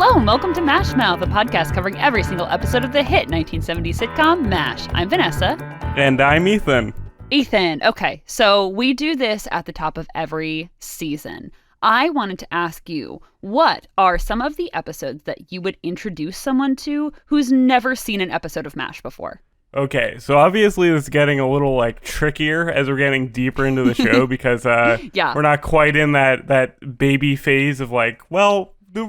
Hello and welcome to MASHmouth, a podcast covering every single episode of the hit 1970s sitcom MASH. I'm Vanessa. And I'm Ethan. Ethan, okay, so we do this at the top of every season. I wanted to ask you, what are some of the episodes that you would introduce someone to who's never seen an episode of MASH before? Okay, so obviously this is getting a little trickier as we're getting deeper into the show because we're not quite in that baby phase of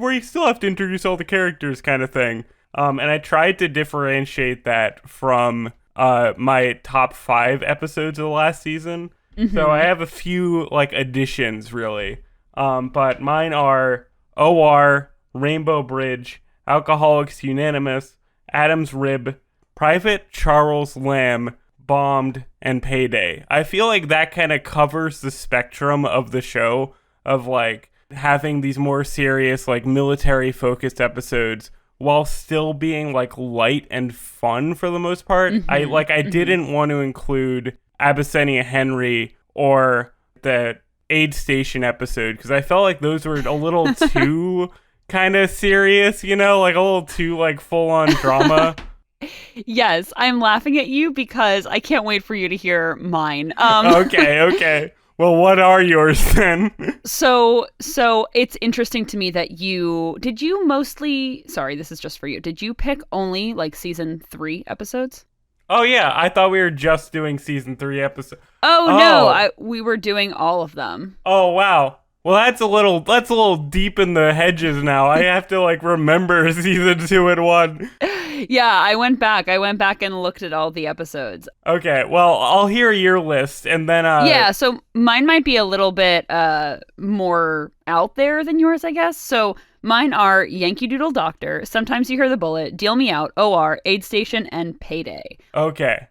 we still have to introduce all the characters kind of thing. And I tried to differentiate that from my top 5 episodes of the last season. Mm-hmm. So I have a few additions really. But mine are OR, Rainbow Bridge, Alcoholics Unanimous, Adam's Rib, Private Charles Lamb, Bombed, and Payday. I feel like that kind of covers the spectrum of the show of having these more serious military-focused episodes while still being light and fun for the most part. Mm-hmm. I didn't want to include Abyssinia Henry or the aid station episode because I felt like those were a little too kind of serious, a little too full-on drama. Yes, I'm laughing at you because I can't wait for you to hear mine. Okay. Well, what are yours then? So it's interesting to me that did you pick only season 3 episodes? Oh yeah, I thought we were just doing season 3 episodes. No, we were doing all of them. Oh wow. Well, that's a little deep in the hedges now. I have to remember season 2 and 1. Yeah, I went back and looked at all the episodes. Okay, well, I'll hear your list and then Yeah, so mine might be a little bit more out there than yours, I guess. So mine are Yankee Doodle Doctor, Sometimes You Hear the Bullet, Deal Me Out, OR, Aid Station, and Payday. Okay.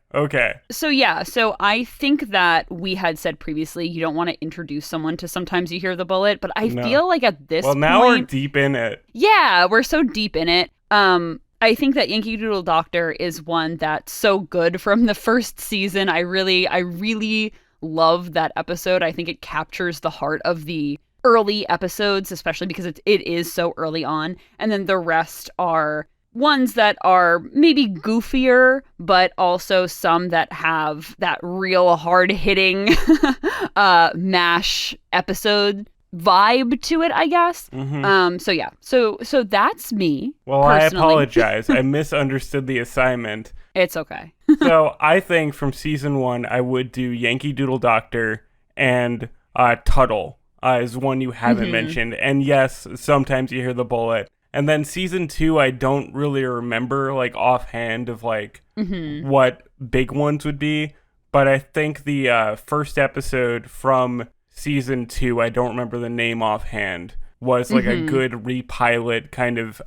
So I think that we had said previously you don't want to introduce someone to Sometimes You Hear the Bullet, but I feel like at this point... Well, now we're deep in it. Yeah, we're so deep in it. I think that Yankee Doodle Doctor is one that's so good from the first season. I really love that episode. I think it captures the heart of the early episodes, especially because it is so early on. And then the rest are ones that are maybe goofier, but also some that have that real hard-hitting MASH episode vibe to it, I guess. Mm-hmm. So that's me. Well, personally. I apologize. I misunderstood the assignment. It's okay. So I think from season 1, I would do Yankee Doodle Doctor and Tuttle is one you haven't mentioned. And yes, Sometimes You Hear the Bullet. And then season 2, I don't really remember offhand of what big ones would be. But I think the first episode from season 2, I don't remember the name offhand, was a good repilot kind of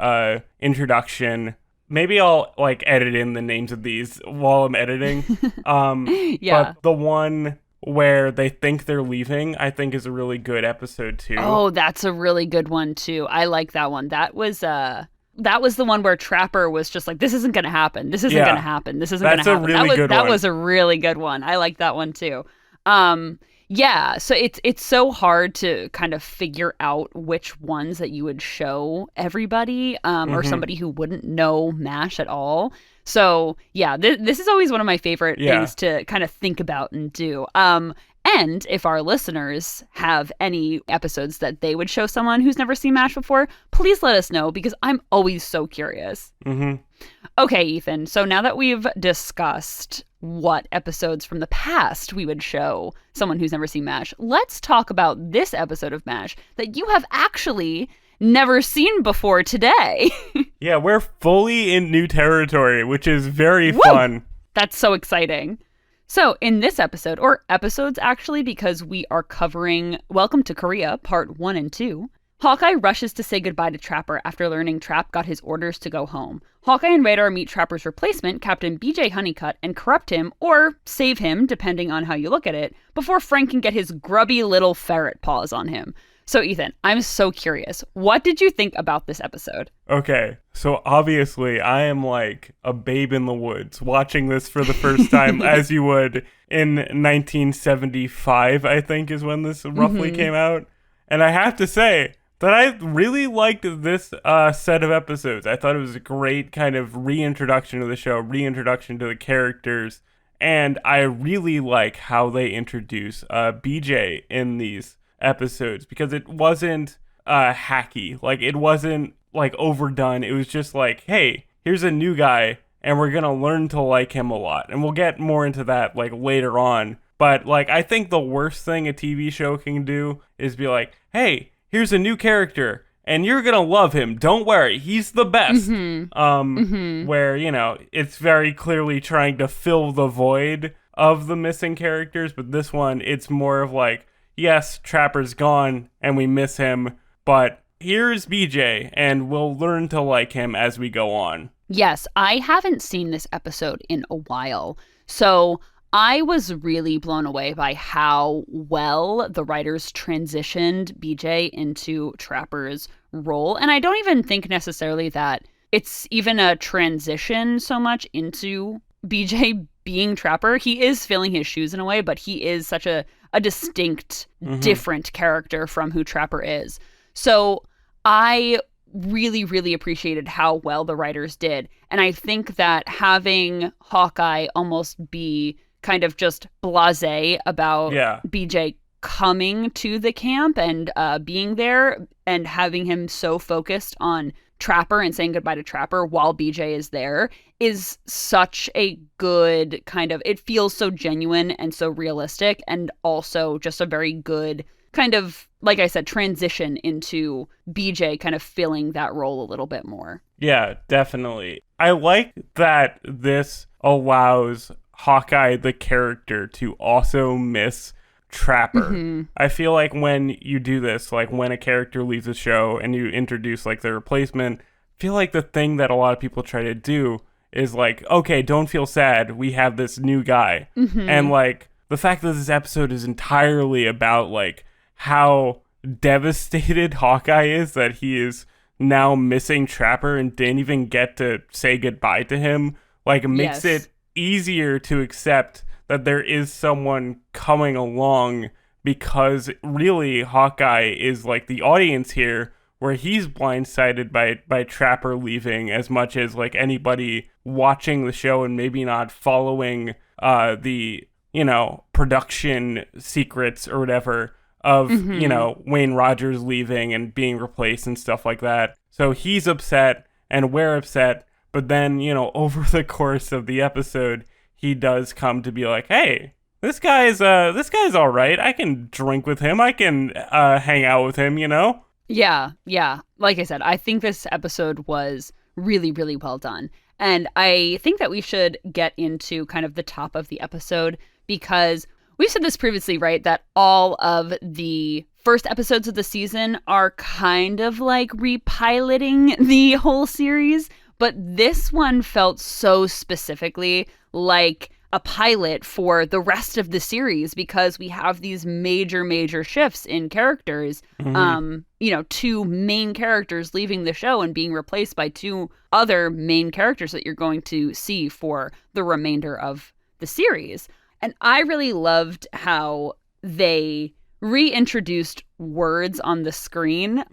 introduction. Maybe I'll edit in the names of these while I'm editing. Yeah. But the one where they think they're leaving, I think is a really good episode too. Oh, that's a really good one too. I like that one. That was the one where Trapper was just this isn't going to happen. This isn't going to happen. This isn't going to happen. That's a really good one. That was a really good one. I like that one too. Yeah, so it's so hard to kind of figure out which ones that you would show everybody or somebody who wouldn't know MASH at all. So yeah, this is always one of my favorite things to kind of think about and do. And if our listeners have any episodes that they would show someone who's never seen MASH before, please let us know because I'm always so curious. Mm-hmm. Okay, Ethan, so now that we've discussed what episodes from the past we would show someone who's never seen MASH, let's talk about this episode of MASH that you have actually never seen before today. Yeah, we're fully in new territory, which is very fun. That's so exciting. So in this episode, or episodes actually, because we are covering Welcome to Korea, part 1 and 2, Hawkeye rushes to say goodbye to Trapper after learning Trap got his orders to go home. Hawkeye and Radar meet Trapper's replacement, Captain BJ Hunnicut, and corrupt him, or save him, depending on how you look at it, before Frank can get his grubby little ferret paws on him. So Ethan, I'm so curious. What did you think about this episode? Okay, so obviously I am a babe in the woods watching this for the first time as you would in 1975, I think is when this roughly came out. And I have to say, that I really liked this set of episodes. I thought it was a great kind of reintroduction to the show, reintroduction to the characters, and I really like how they introduce BJ in these episodes, because it wasn't hacky. Like, it wasn't like overdone. It was just like, hey, here's a new guy, and we're gonna learn to like him a lot. And we'll get more into that like later on. But like, I think the worst thing a TV show can do is be like, hey, here's a new character, and you're gonna love him. Don't worry, he's the best. Where, you know, it's very clearly trying to fill the void of the missing characters. But this one, it's more of like, yes, Trapper's gone, and we miss him, but here's BJ, and we'll learn to like him as we go on. Yes, I haven't seen this episode in a while, so I was really blown away by how well the writers transitioned BJ into Trapper's role. And I don't even think necessarily that it's even a transition so much into BJ being Trapper. He is filling his shoes in a way, but he is such a distinct, different character from who Trapper is. So I really, really appreciated how well the writers did. And I think that having Hawkeye almost be kind of just blasé about BJ coming to the camp and being there, and having him so focused on Trapper and saying goodbye to Trapper while BJ is there, is such a good kind of, it feels so genuine and so realistic, and also just a very good kind of, like I said, transition into BJ kind of filling that role a little bit more. Yeah, definitely. I like that this allows Hawkeye, the character, to also miss Trapper. I feel like when you do this, like when a character leaves a show and you introduce like the replacement, I feel like the thing that a lot of people try to do is like, okay, don't feel sad, we have this new guy. And like the fact that this episode is entirely about like how devastated Hawkeye is that he is now missing Trapper and didn't even get to say goodbye to him, like makes it easier to accept that there is someone coming along, because really Hawkeye is like the audience here, where he's blindsided by Trapper leaving as much as like anybody watching the show and maybe not following the, you know, production secrets or whatever of, you know, Wayne Rogers leaving and being replaced and stuff like that. So he's upset and we're upset. But then, you know, over the course of the episode, he does come to be like, hey, this guy's all right. I can drink with him. I can hang out with him, you know? Yeah. Like I said, I think this episode was really, really well done. And I think that we should get into kind of the top of the episode, because we've said this previously, right? That all of the first episodes of the season are kind of like repiloting the whole series. But this one felt so specifically like a pilot for the rest of the series, because we have these major shifts in characters. You know, 2 main characters leaving the show and being replaced by 2 other main characters that you're going to see for the remainder of the series. And I really loved how they reintroduced words on the screen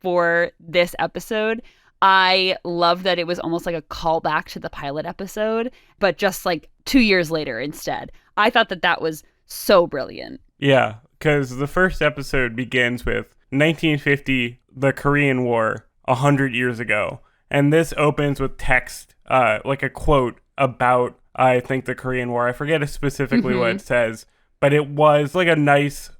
for this episode. I love that it was almost like a callback to the pilot episode, but just like 2 years later instead. I thought that was so brilliant. Yeah, because the first episode begins with 1950, the Korean War, 100 years ago. And this opens with text, like a quote about, I think, the Korean War. I forget specifically what it says, but it was like a nice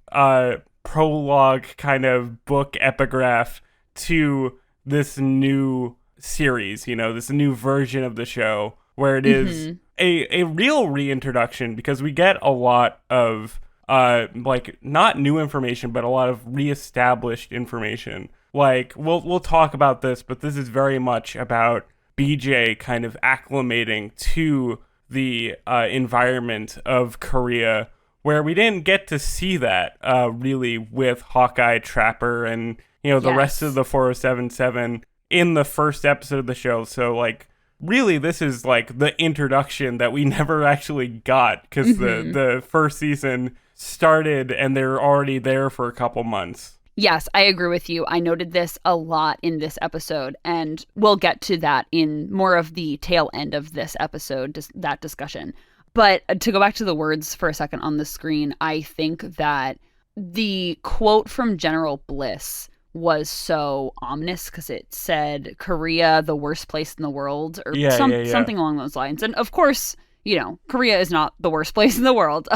prologue kind of book epigraph to this new series, you know, this new version of the show, where it is a real reintroduction, because we get a lot of like not new information, but a lot of reestablished information. Like we'll talk about this, but this is very much about BJ kind of acclimating to the environment of Korea, where we didn't get to see that really with Hawkeye, Trapper, and you know, the rest of the 4077 in the first episode of the show. So, like, really, this is, like, the introduction that we never actually got, because the first season started and they're already there for a couple months. Yes, I agree with you. I noted this a lot in this episode, and we'll get to that in more of the tail end of this episode, that discussion. But to go back to the words for a second on the screen, I think that the quote from General Bliss was so ominous because it said, Korea, the worst place in the world, or something along those lines. And of course, you know, Korea is not the worst place in the world.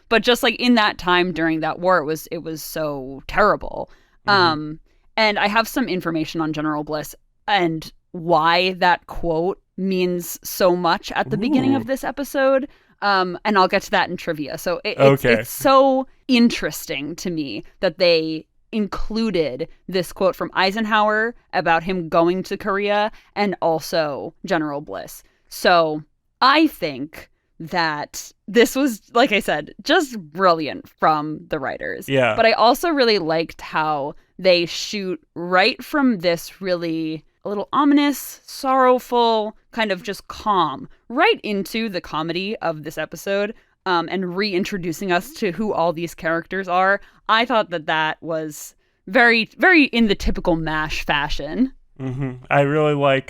But just like in that time during that war, it was so terrible. And I have some information on General Bliss and why that quote means so much at the beginning of this episode. And I'll get to that in trivia. So it's so interesting to me that they included this quote from Eisenhower about him going to Korea and also General Bliss. So I think that this was, like I said, just brilliant from the writers. Yeah. But I also really liked how they shoot right from this really a little ominous, sorrowful, kind of just calm, right into the comedy of this episode, and reintroducing us to who all these characters are. I thought that was very, very in the typical MASH fashion. I really like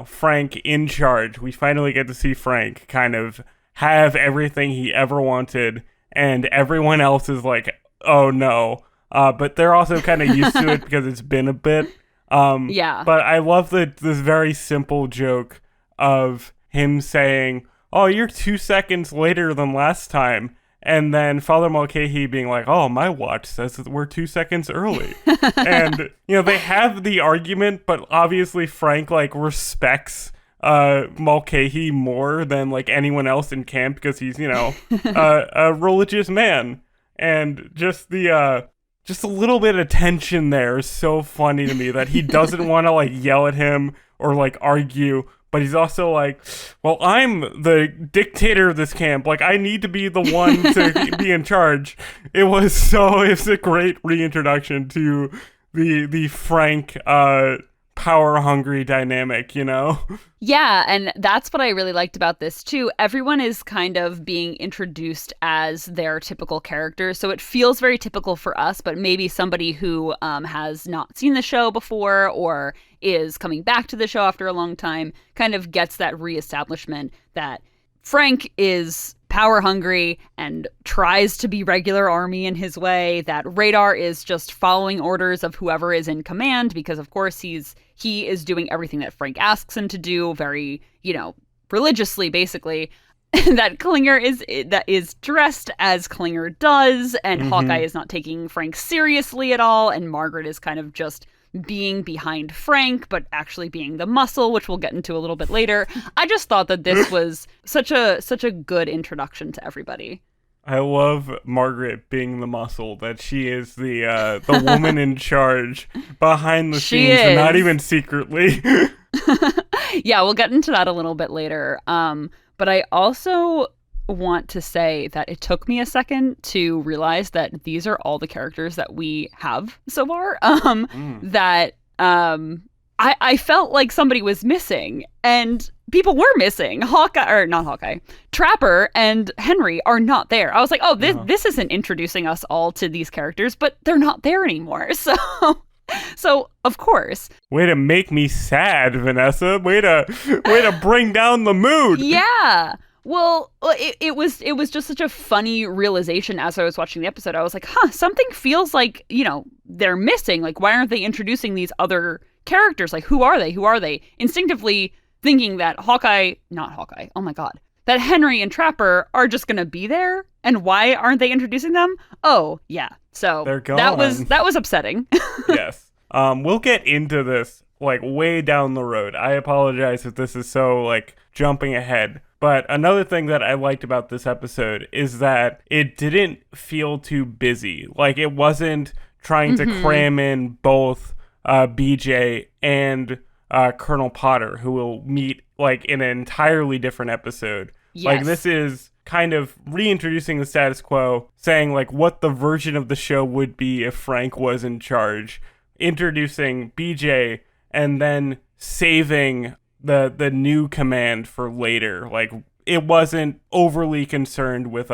Frank in charge. We finally get to see Frank kind of have everything he ever wanted, and everyone else is like, oh no. But they're also kind of used to it because it's been a bit. But I love this very simple joke of him saying, oh, you're 2 seconds later than last time. And then Father Mulcahy being like, oh, my watch says that we're 2 seconds early. And, they have the argument, but obviously Frank, respects Mulcahy more than, anyone else in camp because he's, a religious man. And just a little bit of tension there is so funny to me that he doesn't want to, yell at him or, argue. But he's also like, well, I'm the dictator of this camp. I need to be the one to be in charge. It's a great reintroduction to the Frank, power-hungry dynamic, Yeah, and that's what I really liked about this, too. Everyone is kind of being introduced as their typical characters, so it feels very typical for us, but maybe somebody who has not seen the show before or is coming back to the show after a long time kind of gets that reestablishment that Frank is power hungry and tries to be regular army in his way, that Radar is just following orders of whoever is in command because of course he is doing everything that Frank asks him to do very, religiously basically. That Klinger is dressed as Klinger does, and Hawkeye is not taking Frank seriously at all, and Margaret is kind of just being behind Frank, but actually being the muscle, which we'll get into a little bit later. I just thought that this was such a good introduction to everybody. I love Margaret being the muscle, that she is the woman in charge behind the scenes, and not even secretly. Yeah, we'll get into that a little bit later. But I also want to say that it took me a second to realize that these are all the characters that we have so far. That I felt like somebody was missing, and people were missing. Trapper and Henry are not there. I was like, oh, this isn't introducing us all to these characters, but they're not there anymore. So of course. Way to make me sad, Vanessa. Way to bring down the mood. Yeah. Well, it was just such a funny realization as I was watching the episode. I was like, something feels like, they're missing. Why aren't they introducing these other characters? Who are they? Who are they? Instinctively thinking that that Henry and Trapper are just going to be there. And why aren't they introducing them? Oh, yeah. So they're gone. That was upsetting. Yes. We'll get into this way down the road. I apologize if this is so jumping ahead. But another thing that I liked about this episode is that it didn't feel too busy. It wasn't trying to cram in both BJ and Colonel Potter, who will meet in an entirely different episode. Yes. This is kind of reintroducing the status quo, saying what the version of the show would be if Frank was in charge, introducing BJ, and then saving the new command for later. It wasn't overly concerned with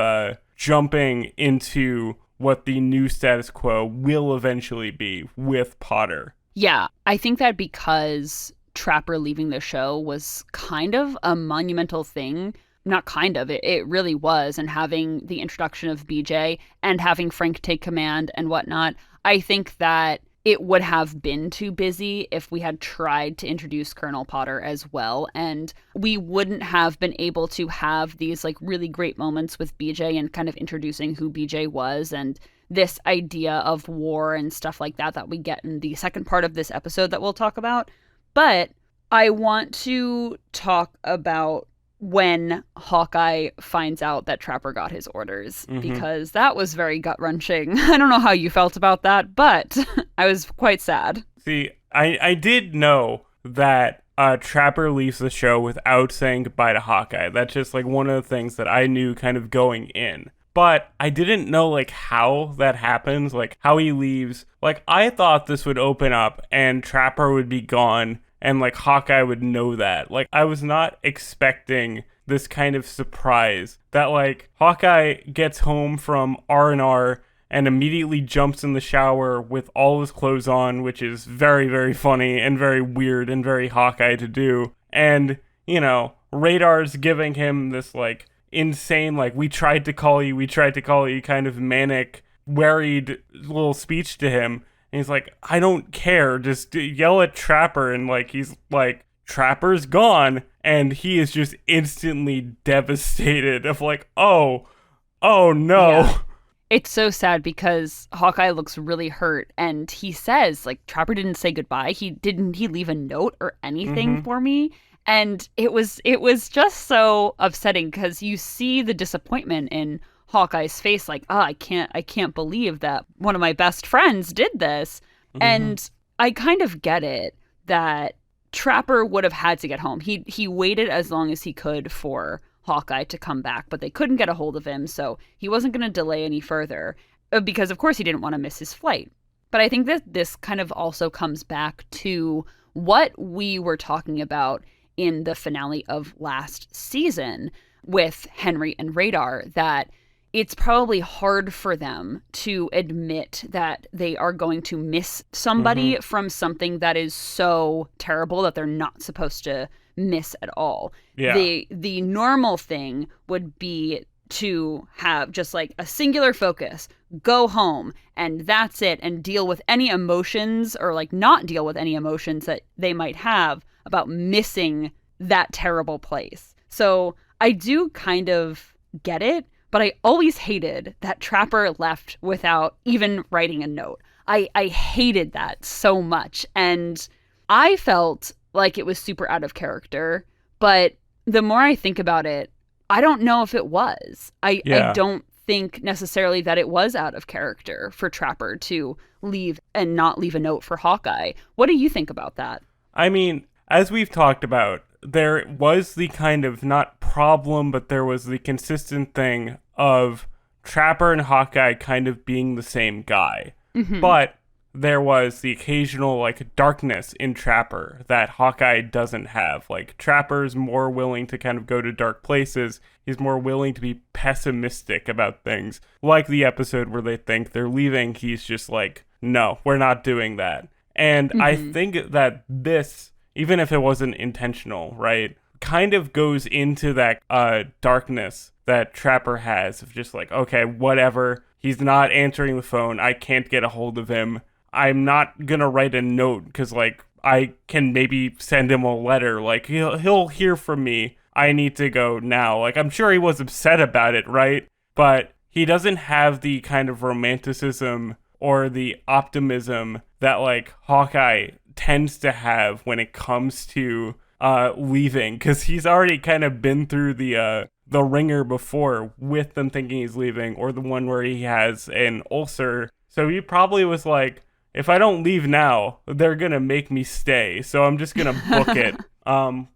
jumping into what the new status quo will eventually be with Potter. Yeah, I think that because Trapper leaving the show was kind of a monumental thing. Not kind of, it really was. And having the introduction of BJ and having Frank take command and whatnot, I think that it would have been too busy if we had tried to introduce Colonel Potter as well. And we wouldn't have been able to have these like really great moments with BJ and kind of introducing who BJ was and this idea of war and stuff like that we get in the second part of this episode that we'll talk about. But I want to talk about when Hawkeye finds out that Trapper got his orders, because that was very gut-wrenching. I don't know how you felt about that, but I was quite sad. See, I did know that Trapper leaves the show without saying goodbye to Hawkeye. That's just like one of the things that I knew kind of going in. But I didn't know like how that happens, like how he leaves. Like I thought this would open up and Trapper would be gone and like Hawkeye would know that. Like I was not expecting this kind of surprise that like Hawkeye gets home from R&R and immediately jumps in the shower with all his clothes on, which is very, very funny and very weird and very Hawkeye to do. And, you know, Radar's giving him this like insane, like, we tried to call you kind of manic, worried little speech to him. And he's like, I don't care, just yell at Trapper. And like, he's like, Trapper's gone. And he is just instantly devastated of like, oh no. Yeah. It's so sad because Hawkeye looks really hurt and he says like, Trapper didn't say goodbye. He leave a note or anything for me. And it was just so upsetting because you see the disappointment in Hawkeye's face, like, I can't believe that one of my best friends did this. And I kind of get it that Trapper would have had to get home. He waited as long as he could for Hawkeye to come back, but they couldn't get a hold of him, so he wasn't going to delay any further because, of course, he didn't want to miss his flight. But I think that this kind of also comes back to what we were talking about in the finale of last season with Henry and Radar, that it's probably hard for them to admit that they are going to miss somebody from something that is so terrible that they're not supposed to miss at all. Yeah. The normal thing would be to have just like a singular focus, go home, and that's it, and deal with any emotions or like not deal with any emotions that they might have about missing that terrible place. So I do kind of get it, but I always hated that Trapper left without even writing a note. I hated that so much, and I felt like it was super out of character, but the more I think about it, I don't know if it was. I don't think necessarily that it was out of character for Trapper to leave and not leave a note for Hawkeye. What do you think about that? I mean, as we've talked about, there was the kind of not problem, but there was the consistent thing of Trapper and Hawkeye kind of being the same guy. But there was the occasional like darkness in Trapper that Hawkeye doesn't have. Like Trapper's more willing to kind of go to dark places. He's more willing to be pessimistic about things. Like the episode where they think they're leaving, he's just like, no, we're not doing that. And I think that this, even if it wasn't intentional, right, kind of goes into that darkness that Trapper has of just like, okay, whatever. He's not answering the phone. I can't get a hold of him. I'm not going to write a note because, like, I can maybe send him a letter. Like, he'll hear from me. I need to go now. Like, I'm sure he was upset about it, right? But he doesn't have the kind of romanticism or the optimism that, like, Hawkeye tends to have when it comes to leaving. Because he's already kind of been through the ringer before with them thinking he's leaving, or the one where he has an ulcer. So he probably was like, if I don't leave now, they're going to make me stay. So I'm just going to book it,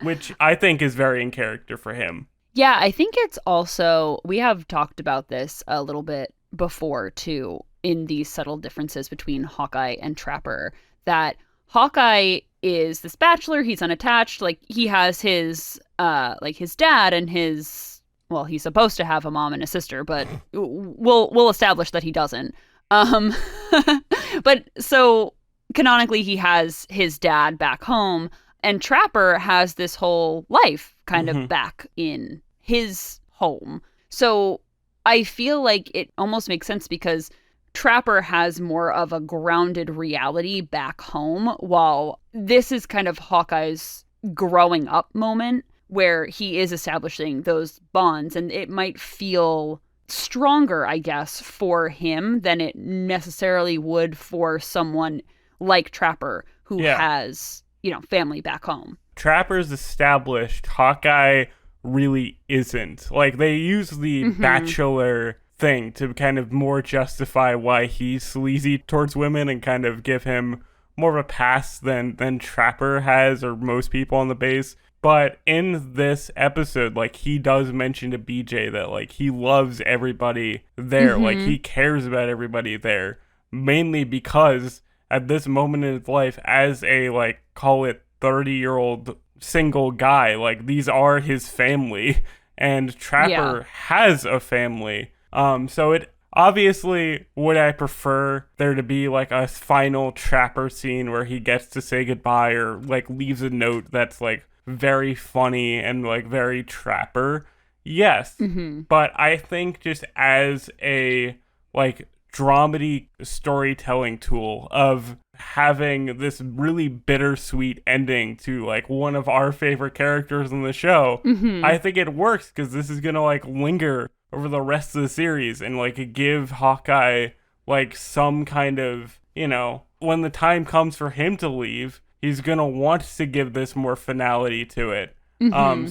which I think is very in character for him. Yeah, I think it's also, we have talked about this a little bit before too, in these subtle differences between Hawkeye and Trapper, that Hawkeye is this bachelor, he's unattached, like he has his, like his dad and his well, he's supposed to have a mom and a sister, but we'll establish that he doesn't. But so canonically, he has his dad back home, and Trapper has this whole life kind of back in his home. So I feel like it almost makes sense because Trapper has more of a grounded reality back home, while this is kind of Hawkeye's growing up moment where he is establishing those bonds, and it might feel stronger, I guess, for him than it necessarily would for someone like Trapper who has, family back home. Trapper's established. Hawkeye really isn't. Like, they use the bachelor thing to kind of more justify why he's sleazy towards women and kind of give him more of a pass than Trapper has, or most people on the base. But in this episode, like, he does mention to BJ that, like, he loves everybody there. Like, he cares about everybody there. Mainly because at this moment in his life, as a, like, call it 30-year-old single guy, like, these are his family. And Trapper has a family. So it obviously, would I prefer there to be like a final Trapper scene where he gets to say goodbye or like leaves a note that's like very funny and like very Trapper? Yes. But I think just as a like dramedy storytelling tool of having this really bittersweet ending to like one of our favorite characters in the show, I think it works because this is gonna like linger over the rest of the series and like give Hawkeye like some kind of, when the time comes for him to leave, he's gonna want to give this more finality to it.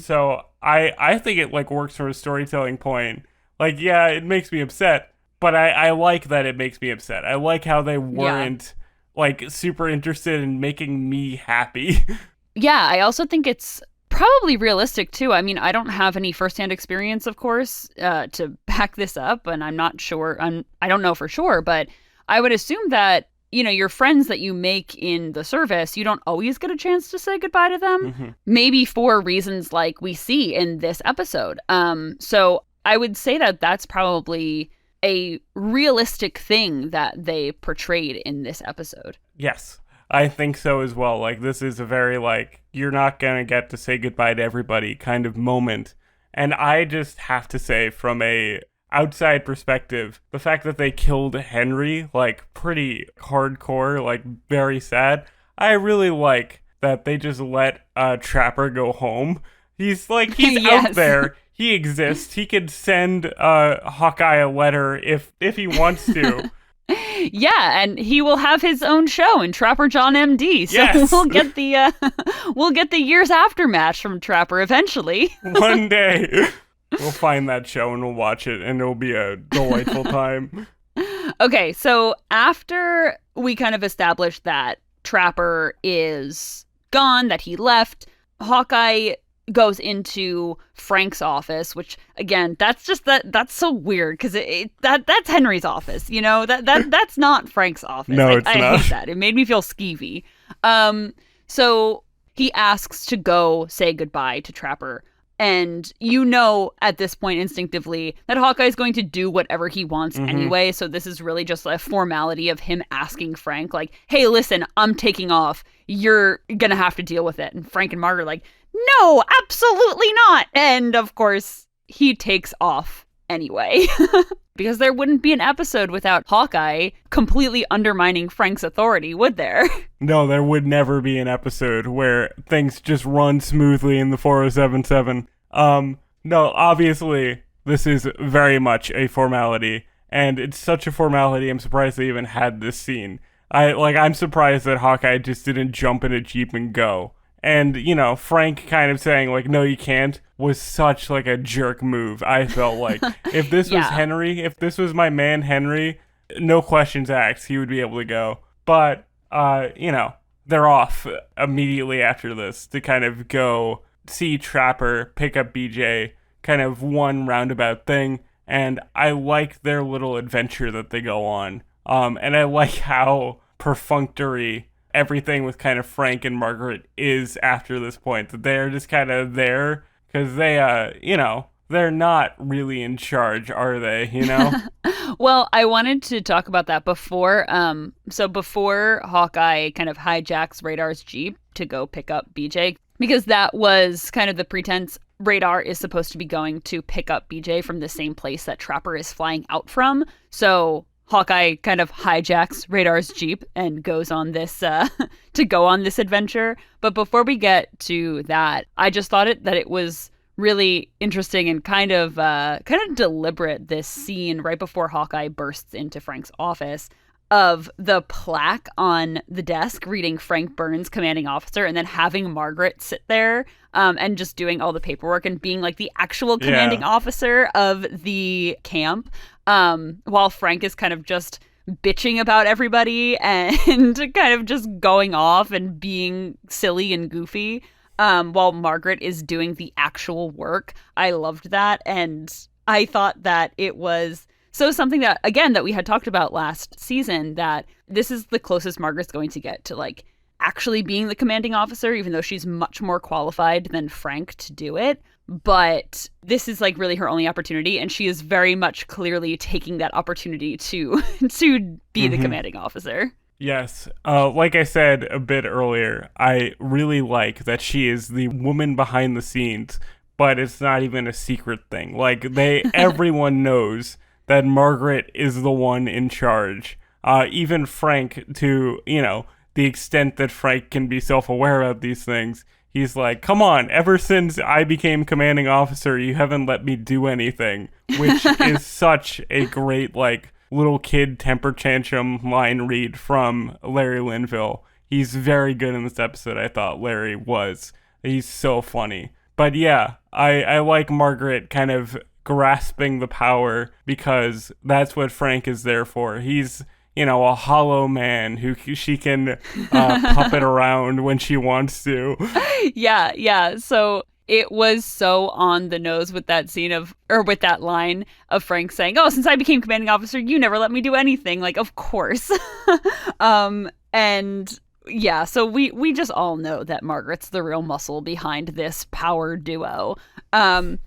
So I think it like works from a storytelling point. Like, yeah, it makes me upset, but I like that it makes me upset. I like how they weren't like super interested in making me happy. Yeah, I also think it's probably realistic too. I mean, I don't have any firsthand experience, of course, to back this up, and I'm not sure. I don't know for sure, but I would assume that your friends that you make in the service, you don't always get a chance to say goodbye to them. Maybe for reasons like we see in this episode. So I would say that that's probably a realistic thing that they portrayed in this episode. Yes. I think so as well. Like, this is a very, like, you're not going to get to say goodbye to everybody kind of moment. And I just have to say, from a outside perspective, the fact that they killed Henry, like, pretty hardcore, like, very sad. I really like that they just let Trapper go home. He's out there. He exists. He could send Hawkeye a letter if he wants to. Yeah, and he will have his own show in Trapper John MD. So we'll get the years after match from Trapper eventually. One day we'll find that show and we'll watch it, and it'll be a delightful time. Okay, so after we kind of established that Trapper is gone, that he left, Hawkeye goes into Frank's office, which again, that's so weird because that's Henry's office, that's not Frank's office. No, it's not. I hate that. It made me feel skeevy. So he asks to go say goodbye to Trapper, and at this point instinctively that Hawkeye is going to do whatever he wants anyway. So this is really just a formality of him asking Frank, like, "Hey, listen, I'm taking off. You're gonna have to deal with it." And Frank and Margaret are like, "No, absolutely not." And of course, he takes off anyway. Because there wouldn't be an episode without Hawkeye completely undermining Frank's authority, would there? No, there would never be an episode where things just run smoothly in the 4077. No, obviously, this is very much a formality. And it's such a formality, I'm surprised they even had this scene. I'm surprised that Hawkeye just didn't jump in a Jeep and go. And, Frank kind of saying, like, "No, you can't," was such, like, a jerk move. I felt like if this was Henry, if this was my man Henry, no questions asked, he would be able to go. But, they're off immediately after this to kind of go see Trapper, pick up BJ, kind of one roundabout thing. And I like their little adventure that they go on. And I like how perfunctory everything with kind of Frank and Margaret is after this point, that they're just kind of there because they they're not really in charge, are they? You know? Well, I wanted to talk about that before. So before Hawkeye kind of hijacks Radar's Jeep to go pick up BJ, because that was kind of the pretense. Radar is supposed to be going to pick up BJ from the same place that Trapper is flying out from. So Hawkeye kind of hijacks Radar's Jeep and goes on this to go on this adventure. But before we get to that, I just thought that it was really interesting and kind of deliberate, this scene right before Hawkeye bursts into Frank's office, of the plaque on the desk reading Frank Burns, commanding officer, and then having Margaret sit there and just doing all the paperwork and being like the actual commanding officer of the camp, while Frank is kind of just bitching about everybody and kind of just going off and being silly and goofy, while Margaret is doing the actual work. I loved that, and I thought that it was something that, again, that we had talked about last season, that this is the closest Margaret's going to get to like actually being the commanding officer, even though she's much more qualified than Frank to do it. But this is like really her only opportunity, and she is very much clearly taking that opportunity to be the commanding officer. Yes. Like I said a bit earlier, I really like that she is the woman behind the scenes, but it's not even a secret thing. Like everyone knows that Margaret is the one in charge. Even Frank, to, the extent that Frank can be self-aware of these things, he's like, come on, ever since I became commanding officer, you haven't let me do anything, which is such a great, little kid temper tantrum line read from Larry Linville. He's very good in this episode, I thought Larry was. He's so funny. But yeah, I like Margaret kind of grasping the power, because that's what Frank is there for. He's, a hollow man who she can puppet around when she wants to. Yeah. So it was so on the nose with that scene with that line of Frank saying, "Oh, since I became commanding officer, you never let me do anything." Like, of course. And yeah, so we just all know that Margaret's the real muscle behind this power duo.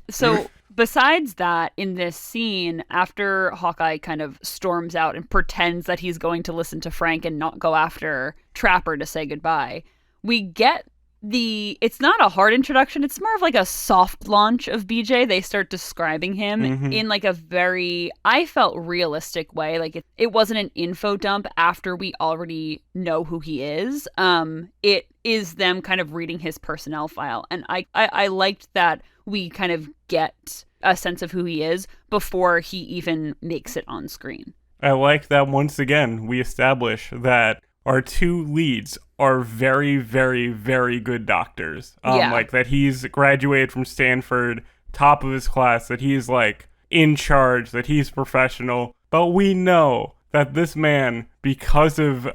So besides that, in this scene, after Hawkeye kind of storms out and pretends that he's going to listen to Frank and not go after Trapper to say goodbye, we get it's not a hard introduction. It's more of like a soft launch of BJ. They start describing him in like a very, I felt, realistic way. Like it wasn't an info dump after we already know who he is. It is them kind of reading his personnel file. And I liked that we kind of get a sense of who he is before he even makes it on screen. I like that once again we establish that our two leads are very, very, very good doctors. Like that he's graduated from Stanford, top of his class, that he's like in charge, that he's professional. But we know that this man, because of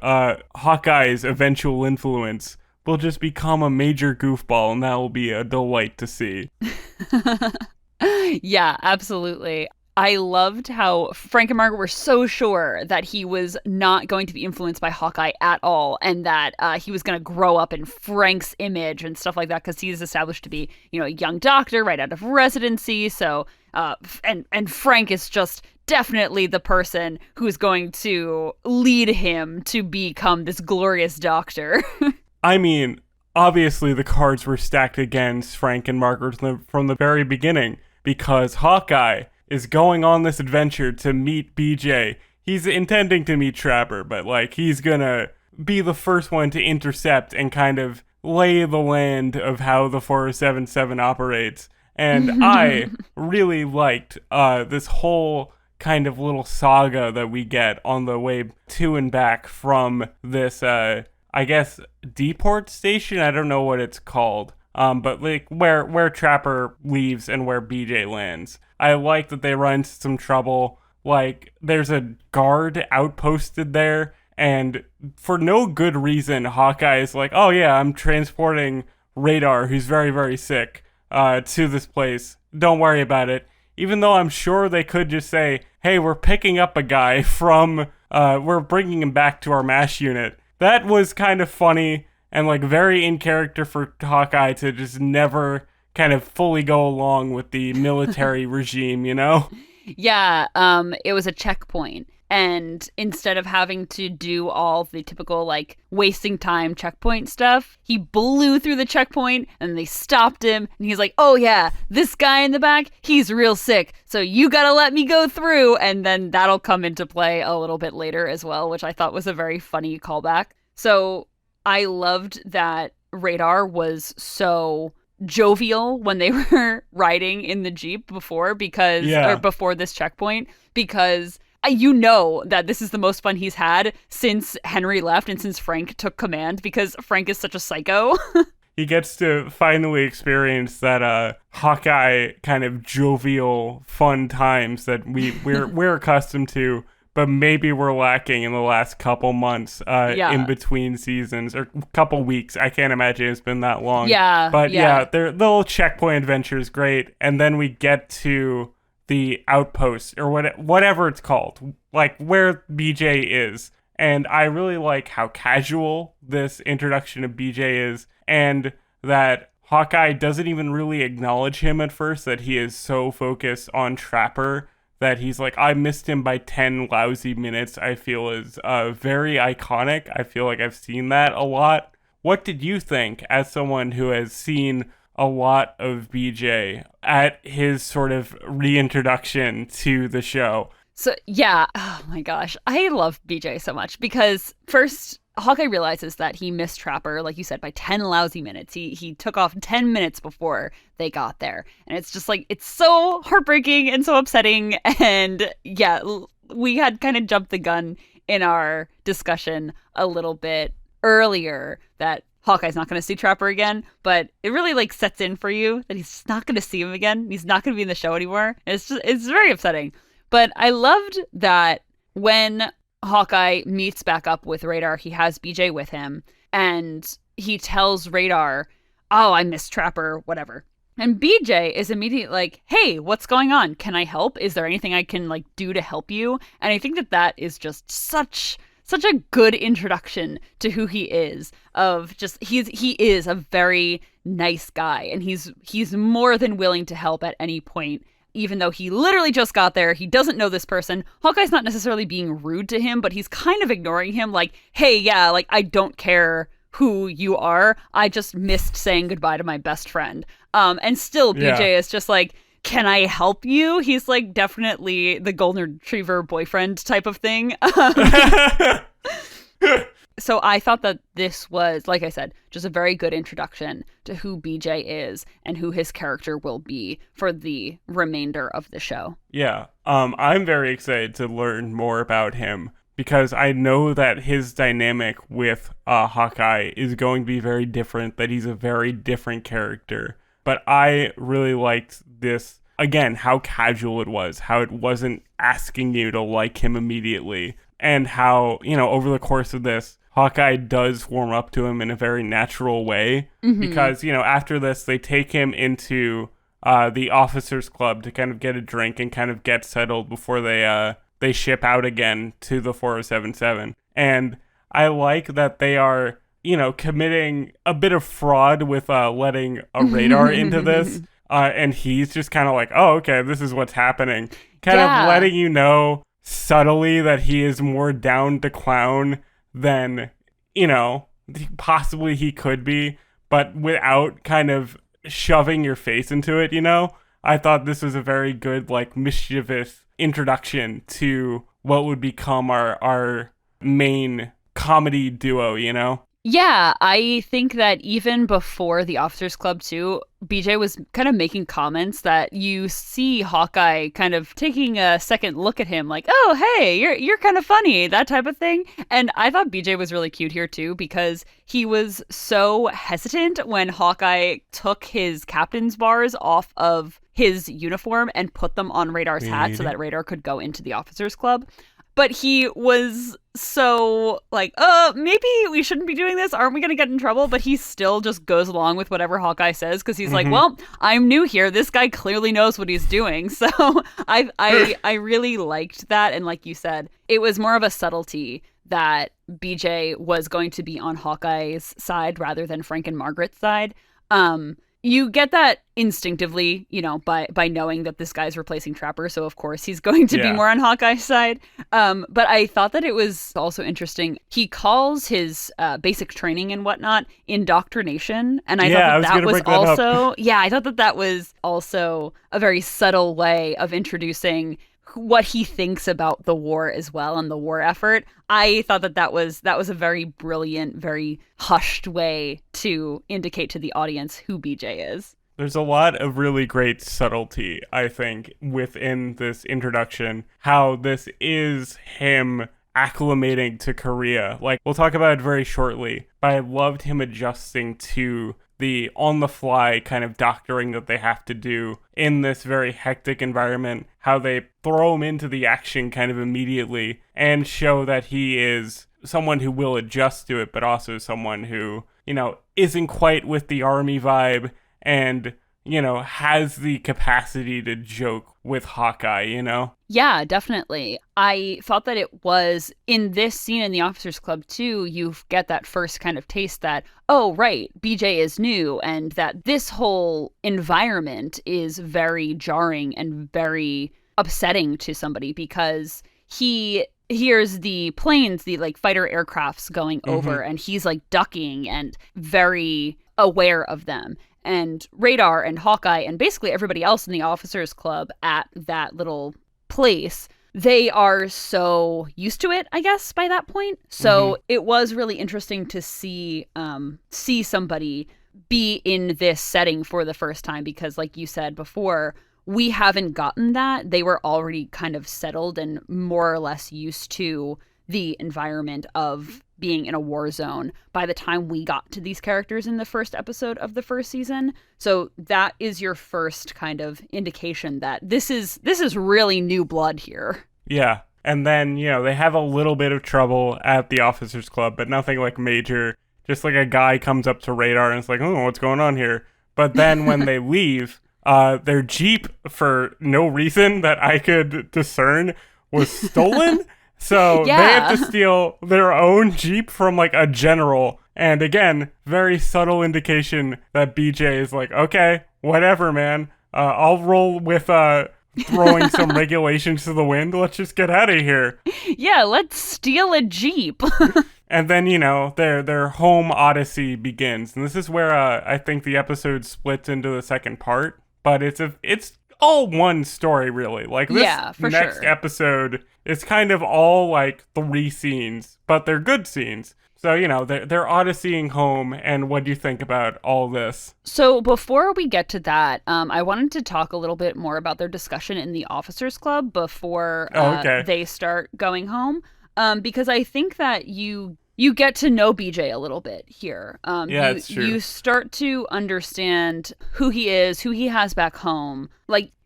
Hawkeye's eventual influence, will just become a major goofball, and that will be a delight to see. Yeah, absolutely. I loved how Frank and Margaret were so sure that he was not going to be influenced by Hawkeye at all, and that he was going to grow up in Frank's image and stuff like that, because he's established to be, a young doctor right out of residency. So, and Frank is just definitely the person who's going to lead him to become this glorious doctor. I mean, obviously the cards were stacked against Frank and Margaret from the very beginning, because Hawkeye is going on this adventure to meet BJ. He's intending to meet Trapper, but he's gonna be the first one to intercept and kind of lay the land of how the 4077 operates. And I really liked this whole kind of little saga that we get on the way to and back from this, I guess, deport station. I don't know what it's called. But where Trapper leaves and where BJ lands. I like that they run into some trouble. There's a guard outposted there, and for no good reason, Hawkeye is like, oh yeah, I'm transporting Radar, who's very, very sick, to this place. Don't worry about it. Even though I'm sure they could just say, hey, we're picking up a guy from, we're bringing him back to our MASH unit. That was kind of funny and very in character for Hawkeye to just never kind of fully go along with the military regime, you know? Yeah, it was a checkpoint. And instead of having to do all the typical, like, wasting time checkpoint stuff, he blew through the checkpoint and they stopped him. And he's like, oh, yeah, this guy in the back, he's real sick. So you gotta let me go through. And then that'll come into play a little bit later as well, which I thought was a very funny callback. So I loved that Radar was so jovial when they were riding in the Jeep before this checkpoint, because you know that this is the most fun he's had since Henry left and since Frank took command, because Frank is such a psycho. He gets to finally experience that Hawkeye kind of jovial, fun times that we're accustomed to, but maybe we're lacking in the last couple months in between seasons, or couple weeks. I can't imagine it's been that long. But the little checkpoint adventure is great. And then we get to the outpost, or whatever it's called, like where BJ is. And I really like how casual this introduction of BJ is, and that Hawkeye doesn't even really acknowledge him at first, that he is so focused on Trapper that he's like, I missed him by 10 lousy minutes. I feel is very iconic. I feel like I've seen that a lot. What did you think, as someone who has seen a lot of BJ at his sort of reintroduction to the show? So, yeah, oh my gosh, I love BJ so much, because first, Hawkeye realizes that he missed Trapper, like you said, by 10 lousy minutes. He took off 10 minutes before they got there. And it's just like, it's so heartbreaking and so upsetting. And yeah, we had kind of jumped the gun in our discussion a little bit earlier that Hawkeye's not going to see Trapper again, but it really like sets in for you that he's just not going to see him again. He's not going to be in the show anymore. It's very upsetting. But I loved that when Hawkeye meets back up with Radar, he has BJ with him, and he tells Radar, oh, I miss Trapper, whatever. And BJ is immediately like, hey, what's going on? Can I help? Is there anything I can like do to help you? And I think that is just such a good introduction to who he is, of just he is a very nice guy, and he's more than willing to help at any point, even though he literally just got there. He doesn't know this person. Hawkeye's not necessarily being rude to him, but he's kind of ignoring him, like, hey, yeah, like, I don't care who you are. I just missed saying goodbye to my best friend. And still BJ is just like, can I help you? He's like definitely the golden retriever boyfriend type of thing. So I thought that this was, like I said, just a very good introduction to who BJ is and who his character will be for the remainder of the show. Yeah, I'm very excited to learn more about him, because I know that his dynamic with Hawkeye is going to be very different, that he's a very different character. But I really liked this, again, how casual it was, how it wasn't asking you to like him immediately, and how, over the course of this, Hawkeye does warm up to him in a very natural way, because, after this, they take him into the officers' club to kind of get a drink and kind of get settled before they ship out again to the 4077. And I like that they are, committing a bit of fraud with letting a Radar into this. And he's just kind of like, oh, okay, this is what's happening. Kind of letting you know subtly that he is more down to clown than, possibly he could be, but without kind of shoving your face into it, I thought this was a very good, like, mischievous introduction to what would become our main comedy duo, Yeah, I think that even before the Officers Club too, BJ was kind of making comments that you see Hawkeye kind of taking a second look at him, like, oh, hey, you're kind of funny, that type of thing. And I thought BJ was really cute here too, because he was so hesitant when Hawkeye took his captain's bars off of his uniform and put them on Radar's hat so that Radar could go into the Officers Club. But he was so like, maybe we shouldn't be doing this. Aren't we going to get in trouble? But he still just goes along with whatever Hawkeye says, because he's like, well, I'm new here. This guy clearly knows what he's doing. So I really liked that. And like you said, it was more of a subtlety that BJ was going to be on Hawkeye's side rather than Frank and Margaret's side. you get that instinctively, by knowing that this guy's replacing Trapper. So, of course, he's going to be more on Hawkeye's side. But I thought that it was also interesting. He calls his basic training and whatnot indoctrination. And I thought that was also, I thought that was also a very subtle way of introducing what he thinks about the war as well and the war effort. I thought that was a very brilliant, very hushed way to indicate to the audience who BJ is. There's a lot of really great subtlety, I think, within this introduction, how this is him acclimating to Korea. Like, we'll talk about it very shortly, but I loved him adjusting to the on-the-fly kind of doctoring that they have to do in this very hectic environment, how they throw him into the action kind of immediately and show that he is someone who will adjust to it, but also someone who, isn't quite with the army vibe and, has the capacity to joke with Hawkeye, Yeah, definitely. I thought that it was in this scene in the Officers Club too, you get that first kind of taste that, oh, right, BJ is new, and that this whole environment is very jarring and very upsetting to somebody because he hears the planes, the fighter aircrafts going over, and he's ducking and very aware of them. And Radar and Hawkeye and basically everybody else in the Officers Club at that little place, they are so used to it, I guess, by that point. So it was really interesting to see somebody be in this setting for the first time because, like you said before, we haven't gotten that. They were already kind of settled and more or less used to the environment of being in a war zone by the time we got to these characters in the first episode of the first season. So that is your first kind of indication that this is really new blood here. Yeah. And then, they have a little bit of trouble at the Officers Club, but nothing major. Just a guy comes up to Radar and it's oh, what's going on here? But then when they leave, their Jeep, for no reason that I could discern, was stolen. So they have to steal their own Jeep from a general. And again, very subtle indication that BJ is okay, whatever, man. I'll roll with throwing some regulations to the wind. Let's just get out of here. Yeah, let's steal a Jeep. And then, their home odyssey begins. And this is where I think the episode splits into the second part. But it's all one story, really. This next episode, it's kind of all 3 scenes, but they're good scenes. So, they're odysseying home, and what do you think about all this? So before we get to that, I wanted to talk a little bit more about their discussion in the Officers Club before they start going home, because I think that you get to know BJ a little bit here. It's true. You start to understand who he is, who he has back home.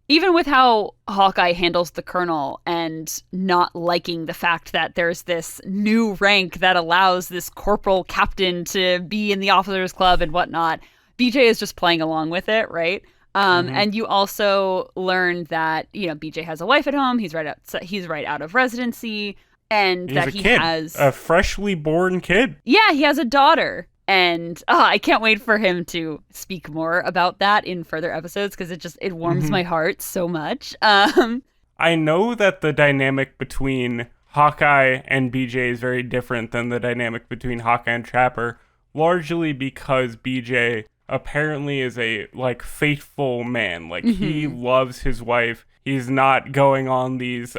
Even with how Hawkeye handles the Colonel and not liking the fact that there's this new rank that allows this corporal captain to be in the Officers Club and whatnot, BJ is just playing along with it, right? And you also learn that, BJ has a wife at home. He's right out of residency. And that he has a freshly born kid. Yeah, he has a daughter. And I can't wait for him to speak more about that in further episodes because it warms my heart so much. I know that the dynamic between Hawkeye and BJ is very different than the dynamic between Hawkeye and Trapper, largely because BJ apparently is a faithful man. He loves his wife. He's not going on these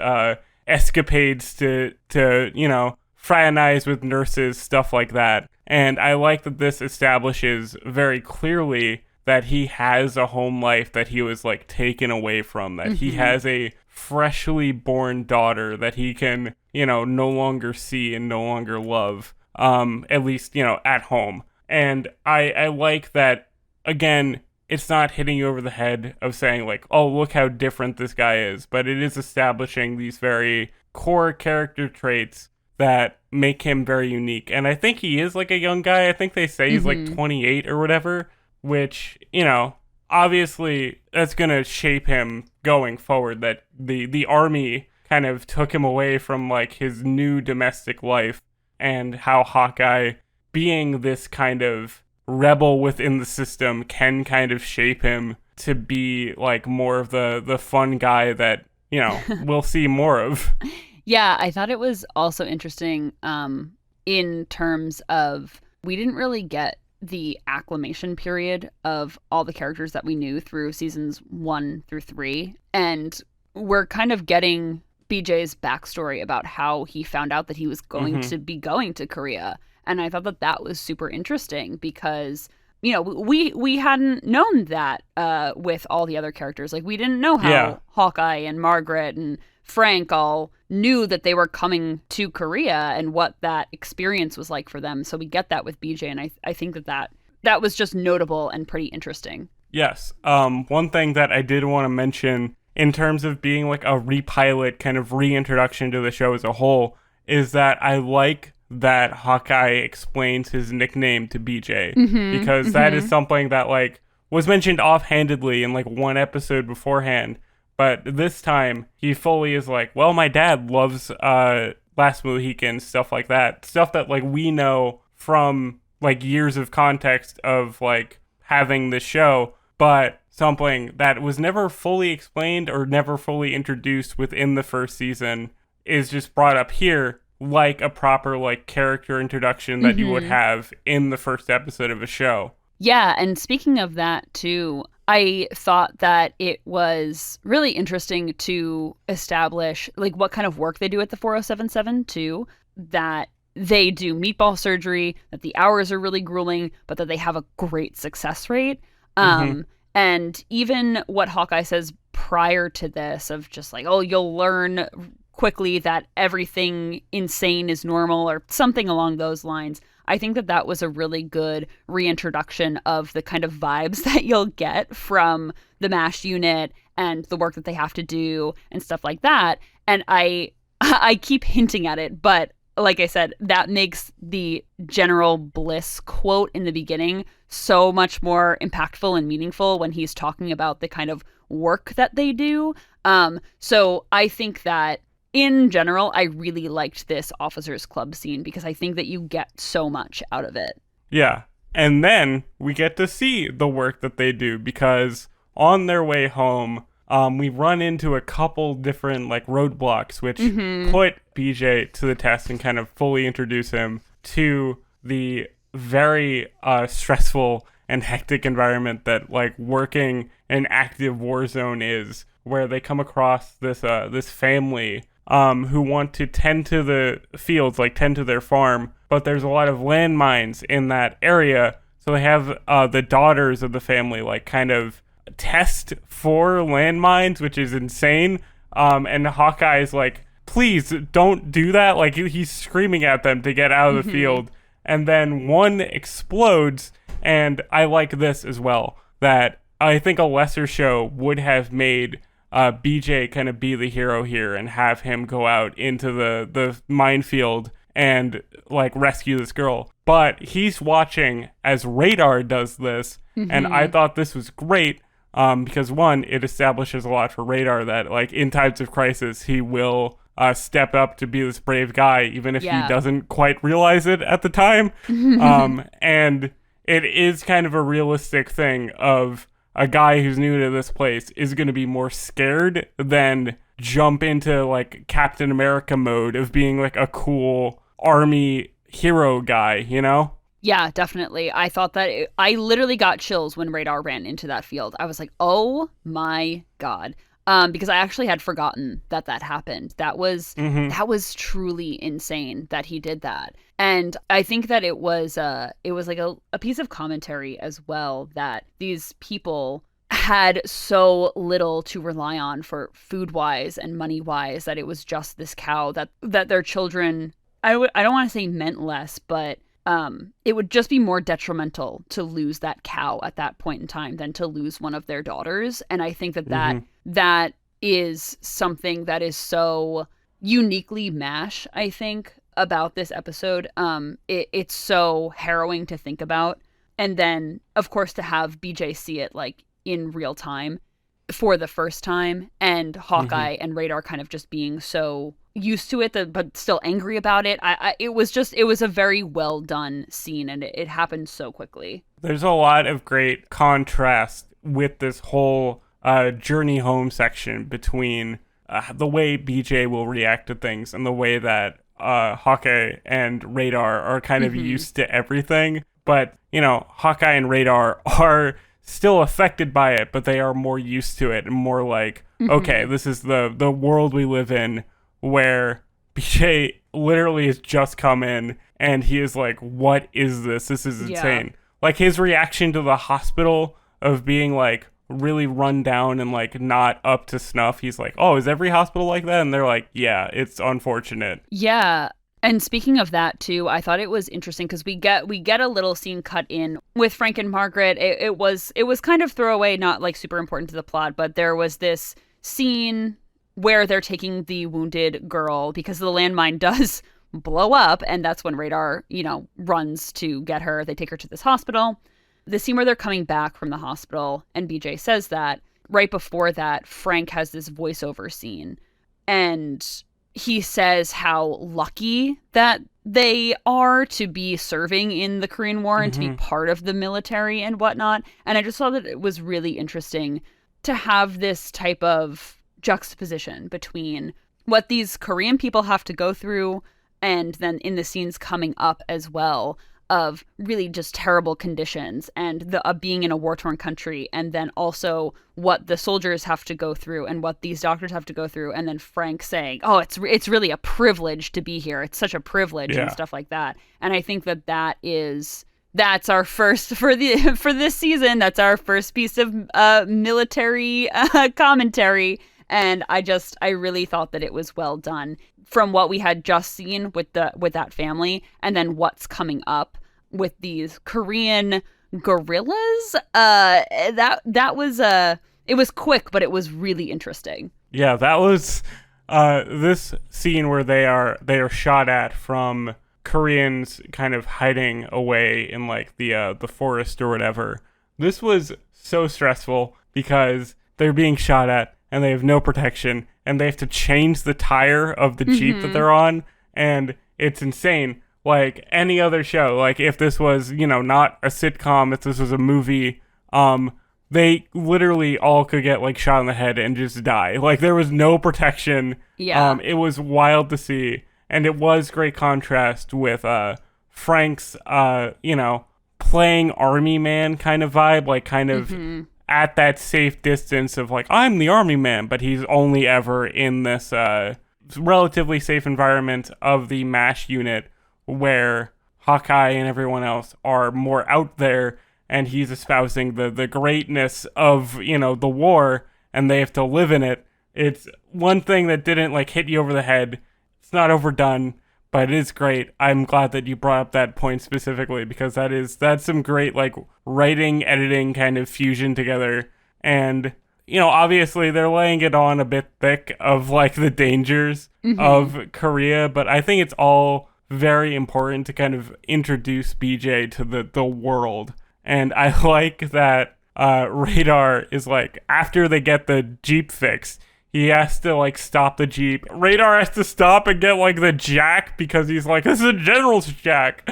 escapades to fraternize with nurses, stuff like that. And I like that this establishes very clearly that he has a home life that he was taken away from, that he has a freshly born daughter that he can, no longer see and no longer love, at least, at home. And I like that, again, it's not hitting you over the head of saying oh, look how different this guy is, but it is establishing these very core character traits that make him very unique. And I think he is a young guy. I think they say he's 28 or whatever, which, obviously that's going to shape him going forward, that the army kind of took him away from his new domestic life, and how Hawkeye, being this kind of rebel within the system can kind of shape him to be like more of the fun guy that, we'll see more of. Yeah, I thought it was also interesting in terms of we didn't really get the acclimation period of all the characters that we knew through seasons 1 through 3. And we're kind of getting BJ's backstory about how he found out that he was going to be going to Korea. And I thought that was super interesting because, we hadn't known that with all the other characters. Like, we didn't know how Hawkeye and Margaret and Frank all knew that they were coming to Korea and what that experience was like for them. So we get that with BJ, and I think that was just notable and pretty interesting. Yes. One thing that I did want to mention in terms of being like a repilot kind of reintroduction to the show as a whole is that I like that Hawkeye explains his nickname to BJ because that is something that like was mentioned offhandedly in like one episode beforehand. But this time, he fully is like, well, my dad loves Last Mohican, stuff like that. Stuff that, like, we know from, like, years of context of, like, having the show. But something that was never fully explained or never fully introduced within the first season is just brought up here like a proper, like, character introduction that you would have in the first episode of a show. Yeah, and speaking of that, too, I thought that it was really interesting to establish like what kind of work they do at the 4077 too, that they do meatball surgery, that the hours are really grueling, but that they have a great success rate. And even what Hawkeye says prior to this of just like, oh, you'll learn quickly that everything insane is normal or something along those lines. I think that was a really good reintroduction of the kind of vibes that you'll get from the MASH unit and the work that they have to do and stuff like that. And I keep hinting at it, but like I said, that makes the General Bliss quote in the beginning so much more impactful and meaningful when he's talking about the kind of work that they do. So I think that in general, I really liked this Officers Club scene because I think that you get so much out of it. Yeah. And then we get to see the work that they do because on their way home, we run into a couple different like roadblocks, which put BJ to the test and kind of fully introduce him to the very stressful and hectic environment that like working an active war zone is, where they come across this family who want to tend to the fields, like tend to their farm, but there's a lot of landmines in that area. So they have the daughters of the family like kind of test for landmines, which is insane. And Hawkeye's like, please don't do that. Like he's screaming at them to get out of the field. And then one explodes. And I like this as well, that I think a lesser show would have made BJ kind of be the hero here and have him go out into the minefield and like rescue this girl. But he's watching as Radar does this, and I thought this was great because one, it establishes a lot for Radar that like in times of crisis he will step up to be this brave guy even if he doesn't quite realize it at the time. And it is kind of a realistic thing of a guy who's new to this place is going to be more scared than jump into like Captain America mode of being like a cool army hero guy, you know? Yeah, definitely. I thought that I literally got chills when Radar ran into that field. I was like, oh my God. Because I actually had forgotten that happened. That was truly insane that he did that. And I think that it was like a piece of commentary as well that these people had so little to rely on for food-wise and money-wise that it was just this cow that their children, I don't want to say meant less, but it would just be more detrimental to lose that cow at that point in time than to lose one of their daughters. And I think that is something that is so uniquely MASH, I think, about this episode. It's so harrowing to think about. And then, of course, to have BJ see it like in real time for the first time, and Hawkeye and Radar kind of just being so used to it but still angry about it. It was a very well done scene, and it happened so quickly. There's a lot of great contrast with this whole journey home section between the way BJ will react to things and the way that Hawkeye and Radar are kind of used to everything. But, Hawkeye and Radar are still affected by it, but they are more used to it and more like, okay, this is the world we live in, where BJ literally has just come in and he is like, what is this? This is insane. Yeah. Like his reaction to the hospital of being like really run down and like not up to snuff. He's like, oh, is every hospital like that? And they're like, yeah, it's unfortunate. Yeah. And speaking of that too, I thought it was interesting because we get a little scene cut in with Frank and Margaret. It was kind of throwaway, not like super important to the plot, but there was this scene where they're taking the wounded girl because the landmine does blow up, and that's when Radar, runs to get her. They take her to this hospital. The scene where they're coming back from the hospital and BJ says that, right before that, Frank has this voiceover scene and he says how lucky that they are to be serving in the Korean War and to be part of the military and whatnot. And I just thought that it was really interesting to have this type of juxtaposition between what these Korean people have to go through and then in the scenes coming up as well of really just terrible conditions and the being in a war-torn country, and then also what the soldiers have to go through and what these doctors have to go through, and then Frank saying, oh, it's really a privilege to be here. It's such a privilege and stuff like that. And I think that's our first for this season. That's our first piece of military commentary. And I really thought that it was well done from what we had just seen with that family, and then what's coming up with these Korean guerrillas. That was it was quick, but it was really interesting. Yeah, that was this scene where they are shot at from Koreans kind of hiding away in like the forest or whatever. This was so stressful because they're being shot at and they have no protection, and they have to change the tire of the Jeep that they're on, and it's insane. Like any other show, like if this was, not a sitcom, if this was a movie, they literally all could get like shot in the head and just die. Like there was no protection. Yeah. It was wild to see, and it was great contrast with Frank's, playing army man kind of vibe, like kind of at that safe distance of like, I'm the army man, but he's only ever in this relatively safe environment of the MASH unit where Hawkeye and everyone else are more out there, and he's espousing the greatness of, the war, and they have to live in it. It's one thing that didn't like hit you over the head. It's not overdone, but it is great. I'm glad that you brought up that point specifically, because that's some great like writing, editing kind of fusion together. And, obviously they're laying it on a bit thick of like the dangers of Korea, but I think it's all very important to kind of introduce BJ to the world. And I like that Radar is like, after they get the Jeep fixed, he has to like stop the Jeep. Radar has to stop and get like the jack because he's like, this is a general's jack.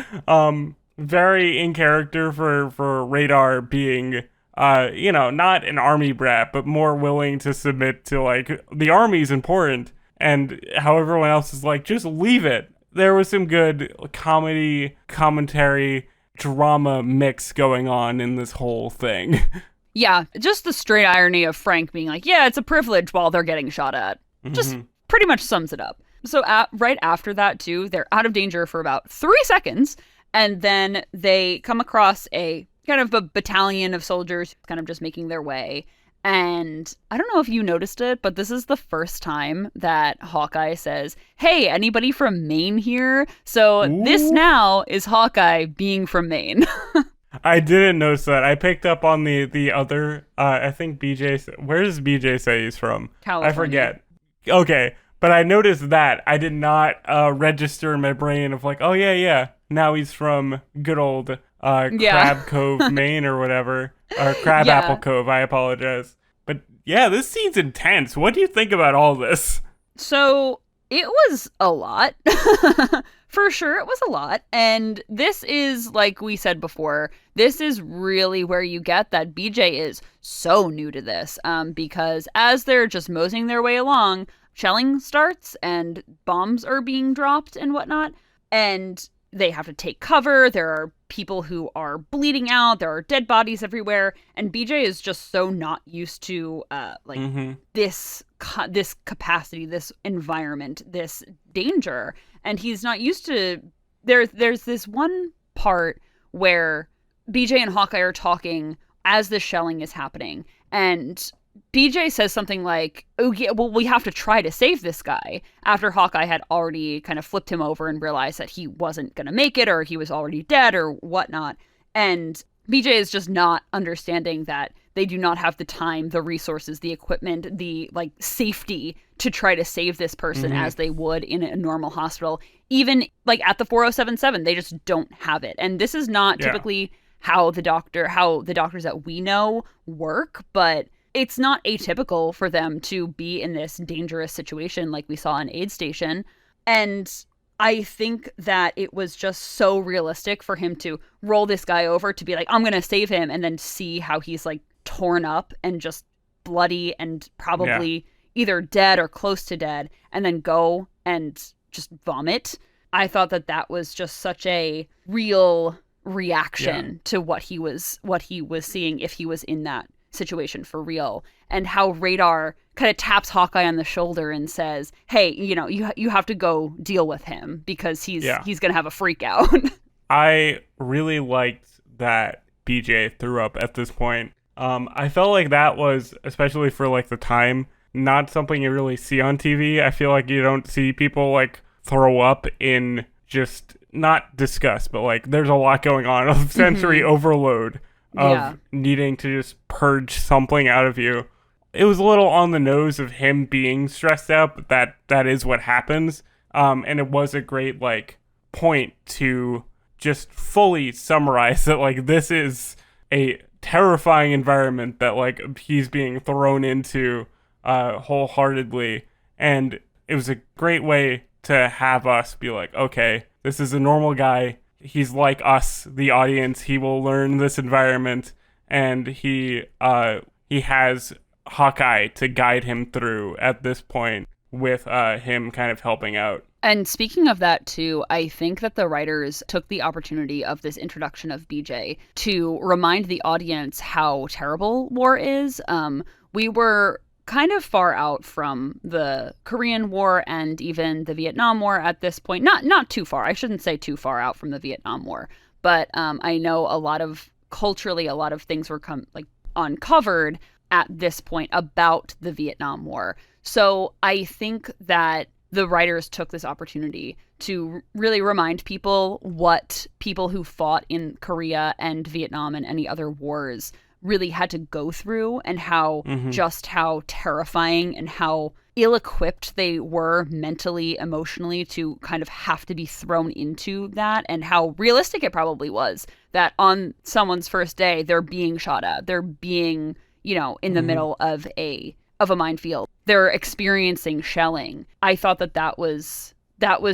Very in character for Radar being, not an army brat, but more willing to submit to like, the army's important. And how everyone else is like, just leave it. There was some good comedy, commentary, drama mix going on in this whole thing. Yeah, just the straight irony of Frank being like, yeah, it's a privilege while they're getting shot at. Just pretty much sums it up. So right after that, too, they're out of danger for about 3 seconds. And then they come across a kind of a battalion of soldiers kind of just making their way. And I don't know if you noticed it, but this is the first time that Hawkeye says, hey, anybody from Maine here? So This now is Hawkeye being from Maine. I didn't notice that. I picked up on the other, I think BJ, where does BJ say he's from? California. I forget. Okay, but I noticed that. I did not register in my brain of like, oh yeah, now he's from good old Crab Cove, Maine or whatever. Or Crab Apple Cove, I apologize. But yeah, this scene's intense. What do you think about all this? So, it was a lot. For For sure, it was a lot. And this is, like we said before, this is really where you get that BJ is so new to this. Because as they're just moseying their way along, shelling starts and bombs are being dropped and whatnot. And they have to take cover. There are people who are bleeding out. There are dead bodies everywhere. And BJ is just so not used to this capacity, this environment, this danger. And he's not used to... There's this one part where BJ and Hawkeye are talking as the shelling is happening. And BJ says something like, oh, yeah, well, we have to try to save this guy, after Hawkeye had already kind of flipped him over and realized that he wasn't going to make it, or he was already dead or whatnot. And BJ is just not understanding that they do not have the time, the resources, the equipment, the safety to try to save this person as they would in a normal hospital. Even at the 4077, they just don't have it. And this is not typically how the doctors that we know work, but it's not atypical for them to be in this dangerous situation like we saw in Aid Station. And I think that it was just so realistic for him to roll this guy over to be like, I'm going to save him, and then see how he's torn up and just bloody and probably either dead or close to dead, and then go and just vomit. I thought that was just such a real reaction to what he was seeing if he was in that situation for real. And how Radar kind of taps Hawkeye on the shoulder and says, hey, you have to go deal with him because he's gonna have a freak out. I really liked that BJ threw up at this point. I felt like that was, especially for the time, not something you really see on TV. I feel like you don't see people throw up in just not disgust, but there's a lot going on of sensory overload of needing to just purge something out of you. It was a little on the nose of him being stressed out, but that is what happens. And it was a great point to just fully summarize that this is a terrifying environment that he's being thrown into wholeheartedly. And it was a great way to have us be like, okay, this is a normal guy. He's like us, the audience. He will learn this environment, and he has Hawkeye to guide him through at this point, with him kind of helping out. And speaking of that too, I think that the writers took the opportunity of this introduction of BJ to remind the audience how terrible war is. We were kind of far out from the Korean War and even the Vietnam War at this point. Not too far. I shouldn't say too far out from the Vietnam War. But I know culturally, a lot of things were uncovered at this point about the Vietnam War. So I think that the writers took this opportunity to really remind people what people who fought in Korea and Vietnam and any other wars really had to go through, and how terrifying and how ill-equipped they were mentally, emotionally, to kind of have to be thrown into that, and how realistic it probably was that on someone's first day they're being shot at, they're being in the middle of a minefield, they're experiencing shelling. I thought that was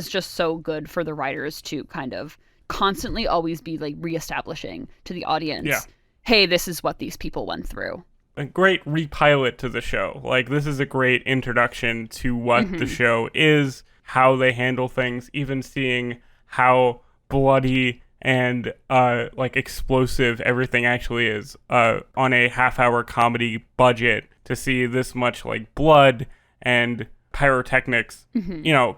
just so good for the writers to kind of constantly always be reestablishing to the audience, hey, this is what these people went through. A great repilot to the show. This is a great introduction to what the show is, how they handle things, even seeing how bloody and explosive everything actually is on a half-hour comedy budget. To see this much blood and pyrotechnics,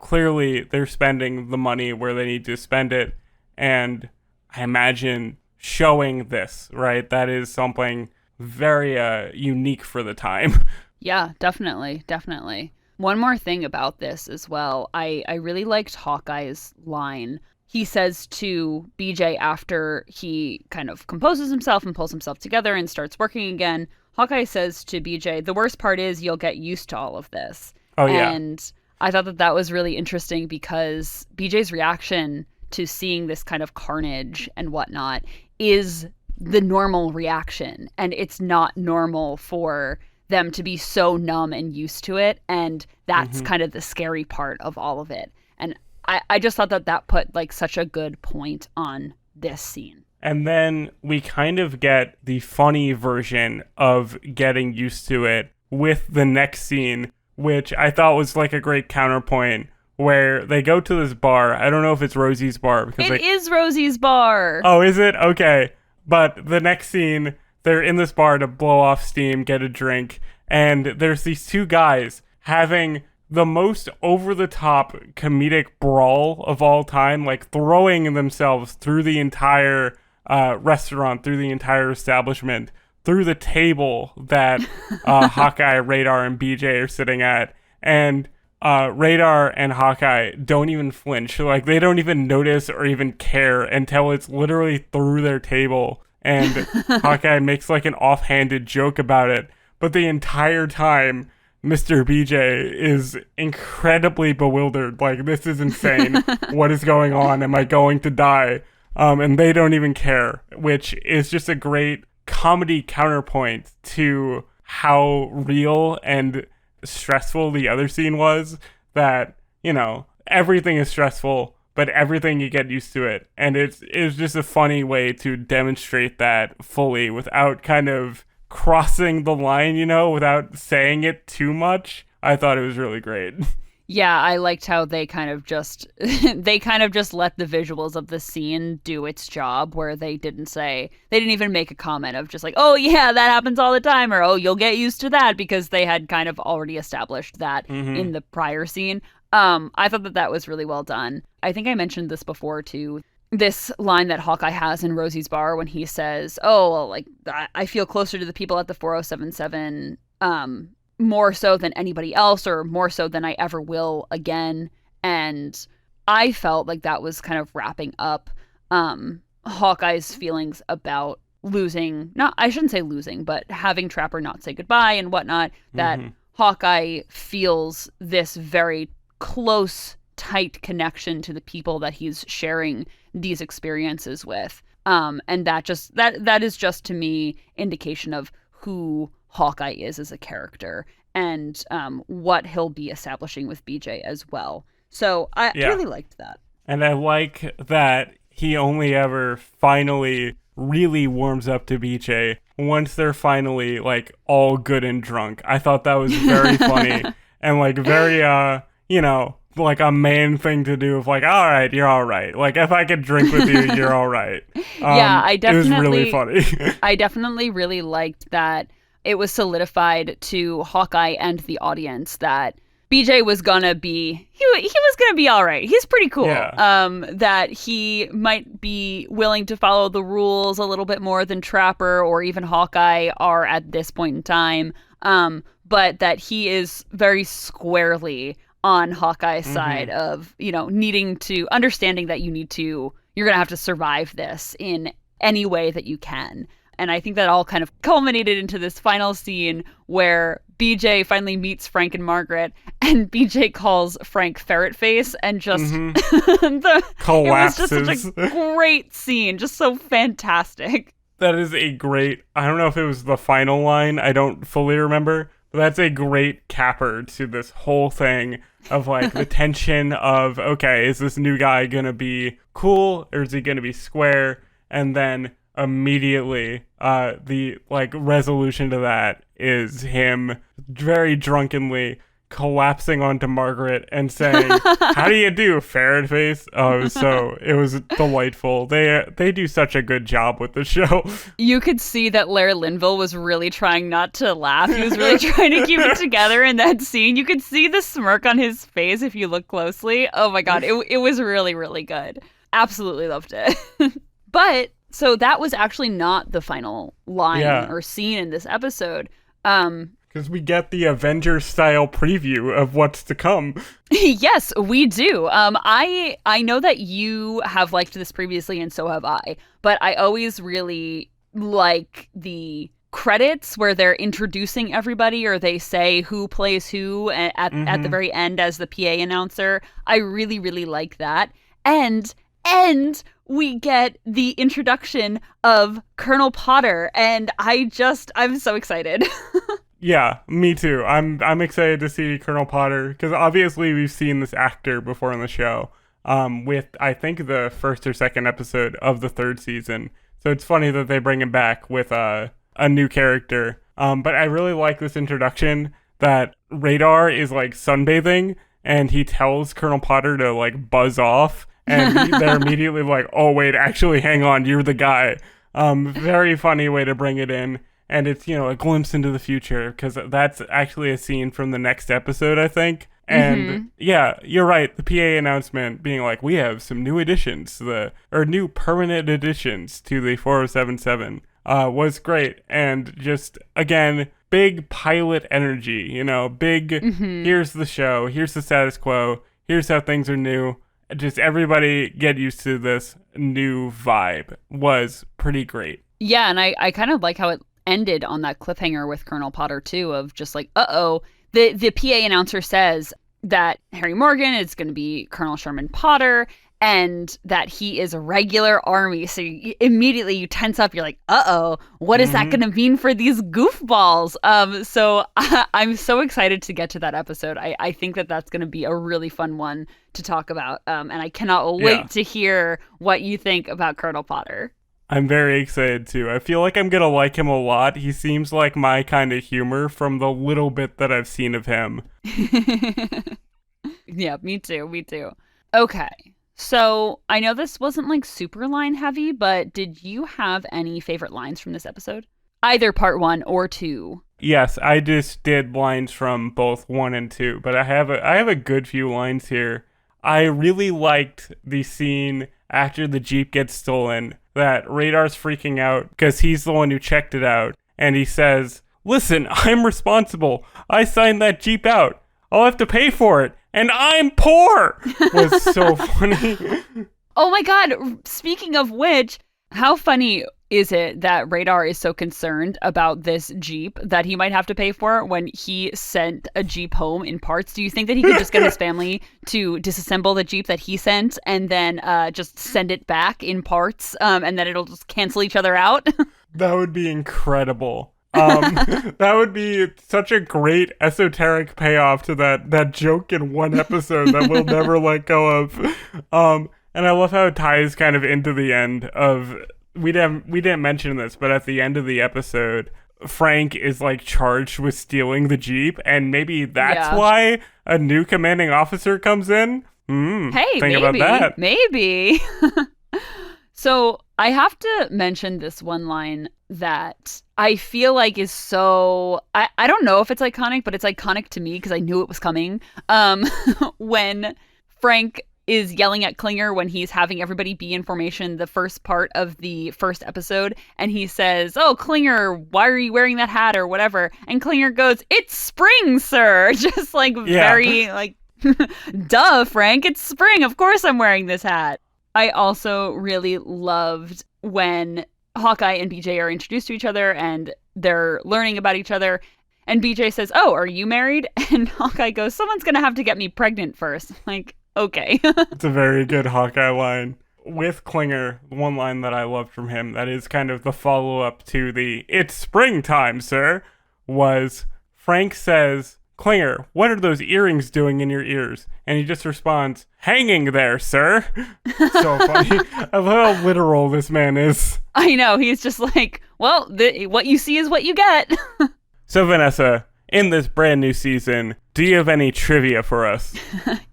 clearly they're spending the money where they need to spend it. And I imagine showing this, right, that is something very unique for the time. Yeah, definitely. One more thing about this as well, I really liked Hawkeye's line. He says to BJ after he kind of composes himself and pulls himself together and starts working again, Hawkeye says to BJ, the worst part is you'll get used to all of this. Oh, yeah. And I thought that was really interesting because BJ's reaction to seeing this kind of carnage and whatnot is the normal reaction. And it's not normal for them to be so numb and used to it. And that's kind of the scary part of all of it. And I just thought that put like such a good point on this scene. And then we kind of get the funny version of getting used to it with the next scene, which I thought was like a great counterpoint, where they go to this bar. I don't know if it's Rosie's bar. Because it is Rosie's bar. Oh, is it? Okay. But the next scene, they're in this bar to blow off steam, get a drink, and there's these two guys having the most over-the-top comedic brawl of all time, like throwing themselves through the entire restaurant, through the entire establishment, through the table that Hawkeye, Radar, and BJ are sitting at. And Radar and Hawkeye don't even flinch. Like, they don't even notice or even care until it's literally through their table. And Hawkeye makes like an offhanded joke about it. But the entire time, Mr. BJ is incredibly bewildered. Like, this is insane. What is going on? Am I going to die? And they don't even care, which is just a great comedy counterpoint to how real and stressful the other scene was. That, you know, everything is stressful, but everything, you get used to it. And it's just a funny way to demonstrate that fully without kind of crossing the line, you know, without saying it too much. I thought it was really great. Yeah, I liked how they kind of just let the visuals of the scene do its job, where they didn't even make a comment of just like, oh yeah, that happens all the time, or oh, you'll get used to that, because they had kind of already established that in the prior scene. I thought that was really well done. I think I mentioned this before too. This line that Hawkeye has in Rosie's bar when he says, oh, well, like, I feel closer to the people at the 4077 more so than anybody else, or more so than I ever will again. And I felt like that was kind of wrapping up Hawkeye's feelings about I shouldn't say losing, but having Trapper not say goodbye and whatnot, that Hawkeye feels this very close, tight connection to the people that he's sharing these experiences with, and that is just, to me, indication of who Hawkeye is as a character, and what he'll be establishing with BJ as well. So I really liked that. And I like that he only ever finally really warms up to BJ once they're finally like all good and drunk. I thought that was very funny and like very you know, like a man thing to do, of like, all right, you're all right. Like, if I could drink with you, you're all right. Yeah, it was really funny. I definitely really liked that it was solidified to Hawkeye and the audience that BJ was gonna be, he was gonna be all right. He's pretty cool. Yeah. That he might be willing to follow the rules a little bit more than Trapper or even Hawkeye are at this point in time. But that he is very squarely on Hawkeye's side of, you know, understanding that you're gonna have to survive this in any way that you can. And I think that all kind of culminated into this final scene where BJ finally meets Frank and Margaret, and BJ calls Frank Ferret Face, and just collapses. It was just such a great scene, just so fantastic. That is a great, I don't know if it was the final line, I don't fully remember, but that's a great capper to this whole thing of like the tension of, okay, is this new guy gonna be cool or is he gonna be square? And then immediately the like resolution to that is him very drunkenly collapsing onto Margaret and saying, how do you do, ferret face? Oh, it was delightful. They do such a good job with the show. You could see that Larry Linville was really trying not to laugh. He was really trying to keep it together in that scene. You could see the smirk on his face if you look closely. Oh my god, it was really, really good. Absolutely loved it. But so that was actually not the final line or scene in this episode. Because we get the Avengers-style preview of what's to come. Yes, we do. I know that you have liked this previously, and so have I. But I always really like the credits where they're introducing everybody, or they say who plays who at the very end as the PA announcer. I really, really like that. And we get the introduction of Colonel Potter, and I'm so excited. Yeah, me too. I'm excited to see Colonel Potter, because obviously we've seen this actor before on the show. with, I think, the first or second episode of the third season. So it's funny that they bring him back with a new character. But I really like this introduction that Radar is like sunbathing and he tells Colonel Potter to like buzz off. And they're immediately like, oh, wait, actually, hang on, you're the guy. Very funny way to bring it in. And it's, a glimpse into the future, because that's actually a scene from the next episode, I think. And yeah, you're right. The PA announcement being like, we have some new additions, new permanent additions to the 4077 was great. And just, again, big pilot energy, big, here's the show, here's the status quo, here's how things are new. Just everybody get used to this new vibe was pretty great. Yeah, and I kind of like how it ended on that cliffhanger with Colonel Potter, too, of just like, uh-oh. The PA announcer says that Harry Morgan is going to be Colonel Sherman Potter and that he is a regular army. So immediately you tense up. You're like, uh-oh, what is that going to mean for these goofballs? So I'm so excited to get to that episode. I think that that's going to be a really fun one to talk about. And I cannot wait to hear what you think about Colonel Potter. I'm very excited too. I feel like I'm going to like him a lot. He seems like my kind of humor from the little bit that I've seen of him. Yeah, me too. Okay. So I know this wasn't like super line heavy, but did you have any favorite lines from this episode? Either part 1 or 2. Yes, I just did lines from both 1 and 2, but I have a good few lines here. I really liked the scene after the Jeep gets stolen that Radar's freaking out because he's the one who checked it out. And he says, listen, I'm responsible. I signed that Jeep out. I'll have to pay for it. And I'm poor. Was so funny. Oh my God. Speaking of which, how funny is it that Radar is so concerned about this Jeep that he might have to pay for when he sent a Jeep home in parts? Do you think that he could just get his family to disassemble the Jeep that he sent and then just send it back in parts and then it'll just cancel each other out? That would be incredible. That would be such a great esoteric payoff to that joke in one episode that we'll never let go of. And I love how it ties kind of into the end of, we didn't mention this, but at the end of the episode, Frank is like charged with stealing the Jeep, and maybe that's why a new commanding officer comes in. Hey, think about that. Maybe. So I have to mention this one line that I feel like is so, I don't know if it's iconic, but it's iconic to me because I knew it was coming. When Frank is yelling at Klinger when he's having everybody be in formation the first part of the first episode, and he says, oh, Klinger, why are you wearing that hat or whatever? And Klinger goes, it's spring, sir. Just like very like, duh, Frank, it's spring. Of course I'm wearing this hat. I also really loved when Hawkeye and BJ are introduced to each other and they're learning about each other. And BJ says, oh, are you married? And Hawkeye goes, someone's going to have to get me pregnant first. Like, okay. It's a very good Hawkeye line. With Klinger, one line that I loved from him that is kind of the follow-up to the it's springtime, sir, was Frank says, Klinger, what are those earrings doing in your ears? And he just responds, hanging there, sir. So funny. I love how literal this man is. I know. He's just like, well, what you see is what you get. So, Vanessa, in this brand new season, do you have any trivia for us?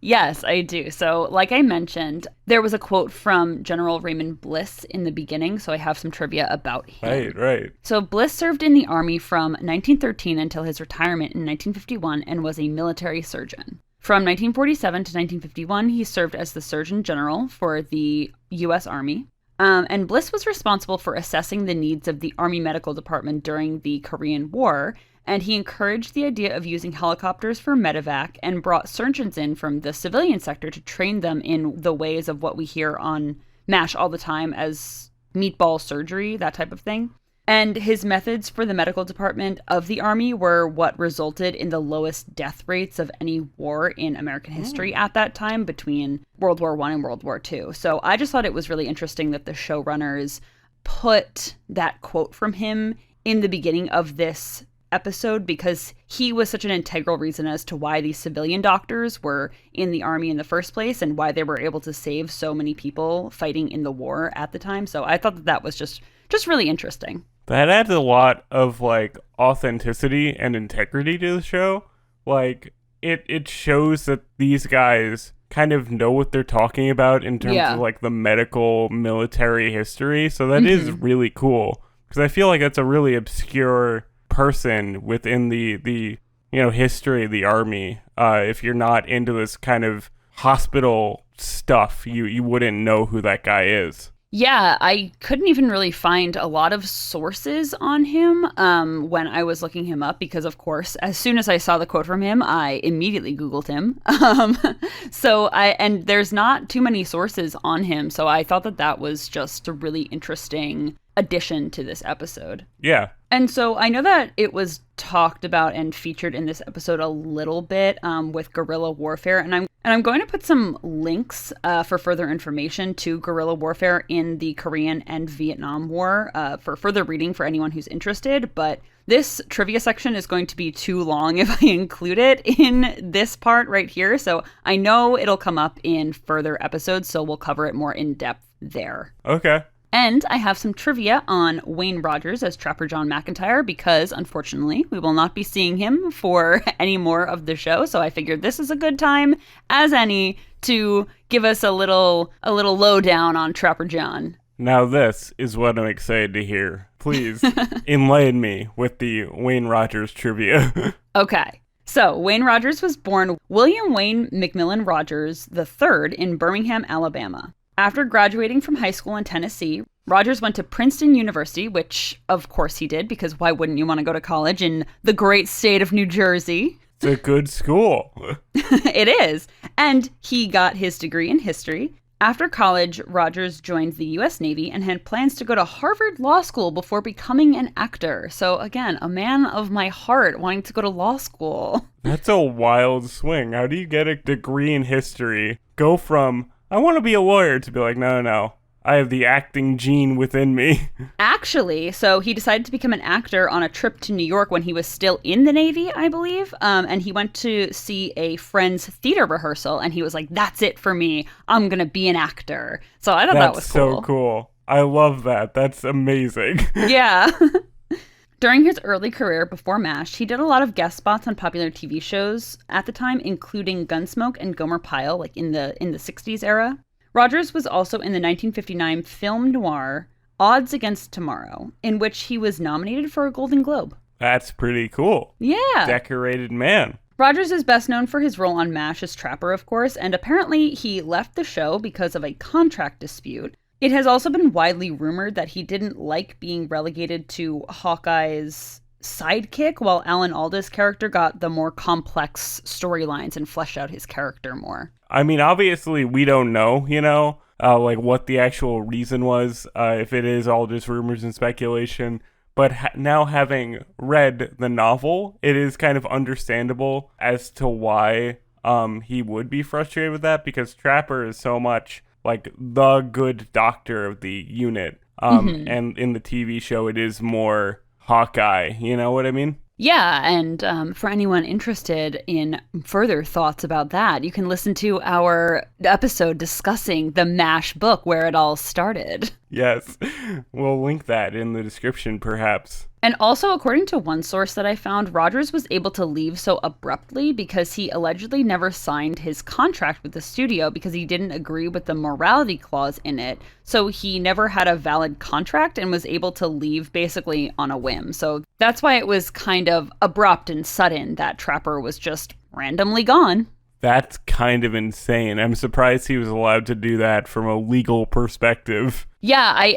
Yes, I do. So, like I mentioned, there was a quote from General Raymond Bliss in the beginning, so I have some trivia about him. Right. So, Bliss served in the Army from 1913 until his retirement in 1951 and was a military surgeon. From 1947 to 1951, he served as the Surgeon General for the U.S. Army. And Bliss was responsible for assessing the needs of the Army Medical Department during the Korean War, and he encouraged the idea of using helicopters for medevac and brought surgeons in from the civilian sector to train them in the ways of what we hear on MASH all the time as meatball surgery, that type of thing. And his methods for the medical department of the Army were what resulted in the lowest death rates of any war in American history at that time between World War I and World War II. So I just thought it was really interesting that the showrunners put that quote from him in the beginning of this episode because he was such an integral reason as to why these civilian doctors were in the army in the first place and why they were able to save so many people fighting in the war at the time. So I thought that was just really interesting. That adds a lot of like authenticity and integrity to the show. Like it shows that these guys kind of know what they're talking about in terms of like the medical military history. So that is really cool because I feel like that's a really obscure person within the history of the army. If you're not into this kind of hospital stuff, you wouldn't know who that guy is. Yeah, I couldn't even really find a lot of sources on him when I was looking him up because, of course, as soon as I saw the quote from him, I immediately Googled him. And there's not too many sources on him, so I thought that was just a really interesting addition to this episode. Yeah. And so I know that it was talked about and featured in this episode a little bit with guerrilla warfare, and I'm going to put some links for further information to guerrilla warfare in the Korean and Vietnam War for further reading for anyone who's interested. But this trivia section is going to be too long if I include it in this part right here. So I know it'll come up in further episodes, so we'll cover it more in depth there. Okay. And I have some trivia on Wayne Rogers as Trapper John McIntyre because, unfortunately, we will not be seeing him for any more of the show. So I figured this is a good time as any to give us a little lowdown on Trapper John. Now this is what I'm excited to hear. Please enlighten me with the Wayne Rogers trivia. Okay. So, Wayne Rogers was born William Wayne McMillan Rogers III in Birmingham, Alabama. After graduating from high school in Tennessee, Rogers went to Princeton University, which of course he did, because why wouldn't you want to go to college in the great state of New Jersey? It's a good school. It is. And he got his degree in history. After college, Rogers joined the U.S. Navy and had plans to go to Harvard Law School before becoming an actor. So again, a man of my heart wanting to go to law school. That's a wild swing. How do you get a degree in history? Go from I want to be a lawyer to be like, no, I have the acting gene within me. Actually, so he decided to become an actor on a trip to New York when he was still in the Navy, I believe. And he went to see a friend's theater rehearsal and he was like, that's it for me. I'm going to be an actor. So I thought that was cool. That's so cool. I love that. That's amazing. Yeah. During his early career before MASH, he did a lot of guest spots on popular TV shows at the time, including Gunsmoke and Gomer Pyle, like in the 60s era. Rogers was also in the 1959 film noir Odds Against Tomorrow, in which he was nominated for a Golden Globe. That's pretty cool. Yeah. Decorated man. Rogers is best known for his role on MASH as Trapper, of course, and apparently he left the show because of a contract dispute. It has also been widely rumored that he didn't like being relegated to Hawkeye's sidekick, while Alan Alda's character got the more complex storylines and fleshed out his character more. I mean, obviously, we don't know, like what the actual reason was, if it is all just rumors and speculation. But now having read the novel, it is kind of understandable as to why he would be frustrated with that, because Trapper is so much like the good doctor of the unit. And in the TV show, it is more Hawkeye. You know what I mean? Yeah, and for anyone interested in further thoughts about that, you can listen to our episode discussing the MASH book, where it all started. Yes, we'll link that in the description, perhaps. And also, according to one source that I found, Rogers was able to leave so abruptly because he allegedly never signed his contract with the studio because he didn't agree with the morality clause in it. So he never had a valid contract and was able to leave basically on a whim. So that's why it was kind of abrupt and sudden that Trapper was just randomly gone. That's kind of insane. I'm surprised he was allowed to do that from a legal perspective. Yeah,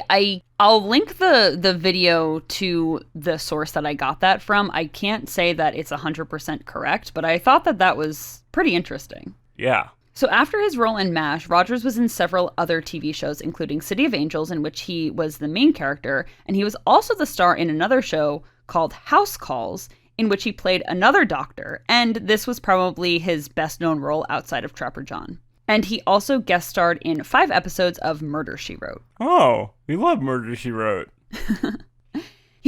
I'll link the video to the source that I got that from. I can't say that it's 100% correct, but I thought that was pretty interesting. Yeah. So after his role in MASH, Rogers was in several other TV shows, including City of Angels, in which he was the main character, and he was also the star in another show called House Calls, in which he played another doctor, and this was probably his best-known role outside of Trapper John. And he also guest starred in 5 episodes of Murder, She Wrote. Oh, we love Murder, She Wrote.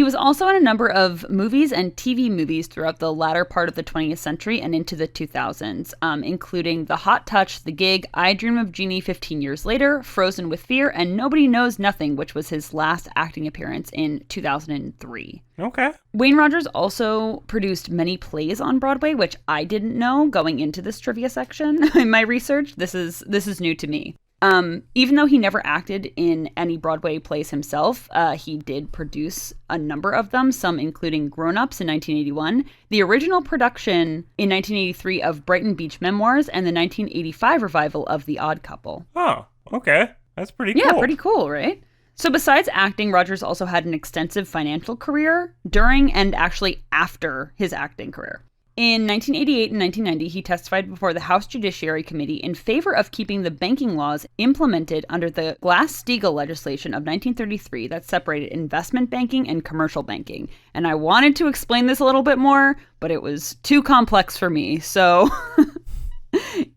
He was also in a number of movies and TV movies throughout the latter part of the 20th century and into the 2000s, including The Hot Touch, The Gig, I Dream of Jeannie 15 Years Later, Frozen with Fear, and Nobody Knows Nothing, which was his last acting appearance in 2003. Okay. Wayne Rogers also produced many plays on Broadway, which I didn't know going into this trivia section in my research. This is new to me. Even though he never acted in any Broadway plays himself, he did produce a number of them, some including Grown Ups in 1981, the original production in 1983 of Brighton Beach Memoirs, and the 1985 revival of The Odd Couple. Oh, okay. That's pretty cool. Yeah, pretty cool, right? So besides acting, Rogers also had an extensive financial career during and actually after his acting career. In 1988 and 1990, he testified before the House Judiciary Committee in favor of keeping the banking laws implemented under the Glass-Steagall legislation of 1933 that separated investment banking and commercial banking. And I wanted to explain this a little bit more, but it was too complex for me, so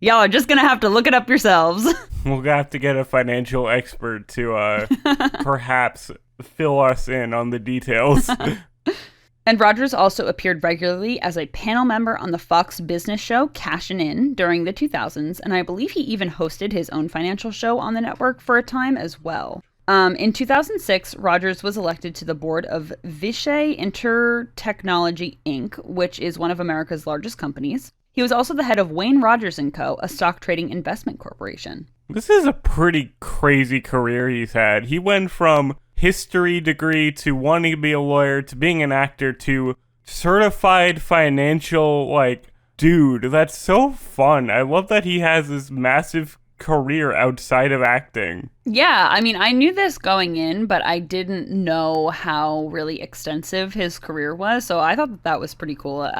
y'all are just going to have to look it up yourselves. We'll have to get a financial expert to perhaps fill us in on the details. And Rogers also appeared regularly as a panel member on the Fox business show Cashin' In during the 2000s, and I believe he even hosted his own financial show on the network for a time as well. In 2006, Rogers was elected to the board of Vishay Intertechnology, Inc., which is one of America's largest companies. He was also the head of Wayne Rogers & Co., a stock trading investment corporation. This is a pretty crazy career he's had. He went from history degree to wanting to be a lawyer to being an actor to certified financial, dude, that's so fun. I love that he has this massive career outside of acting. Yeah, I mean, I knew this going in, but I didn't know how really extensive his career was, so I thought that was pretty cool.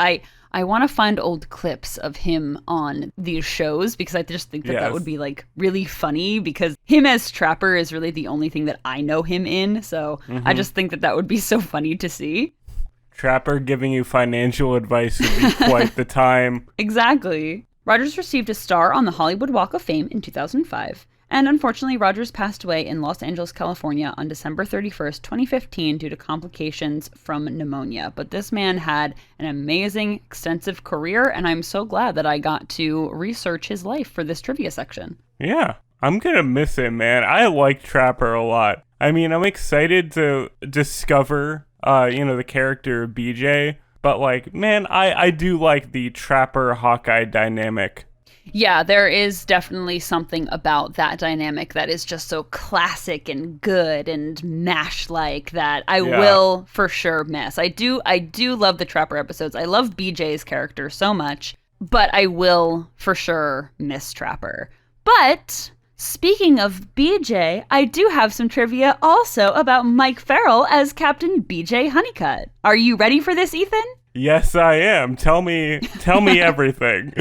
I want to find old clips of him on these shows because I just think that that would be really funny because him as Trapper is really the only thing that I know him in. So I just think that would be so funny to see. Trapper giving you financial advice would be quite the time. Exactly. Rogers received a star on the Hollywood Walk of Fame in 2005. And unfortunately, Rogers passed away in Los Angeles, California on December 31st, 2015 due to complications from pneumonia. But this man had an amazing, extensive career, and I'm so glad that I got to research his life for this trivia section. Yeah, I'm gonna miss him, man. I like Trapper a lot. I mean, I'm excited to discover, the character of BJ, but man, I do like the Trapper-Hawkeye dynamic. Yeah, there is definitely something about that dynamic that is just so classic and good and MASH-like that I will for sure miss. I do love the Trapper episodes. I love BJ's character so much, but I will for sure miss Trapper. But speaking of BJ, I do have some trivia also about Mike Farrell as Captain BJ Hunnicut. Are you ready for this, Ethan? Yes, I am. Tell me everything.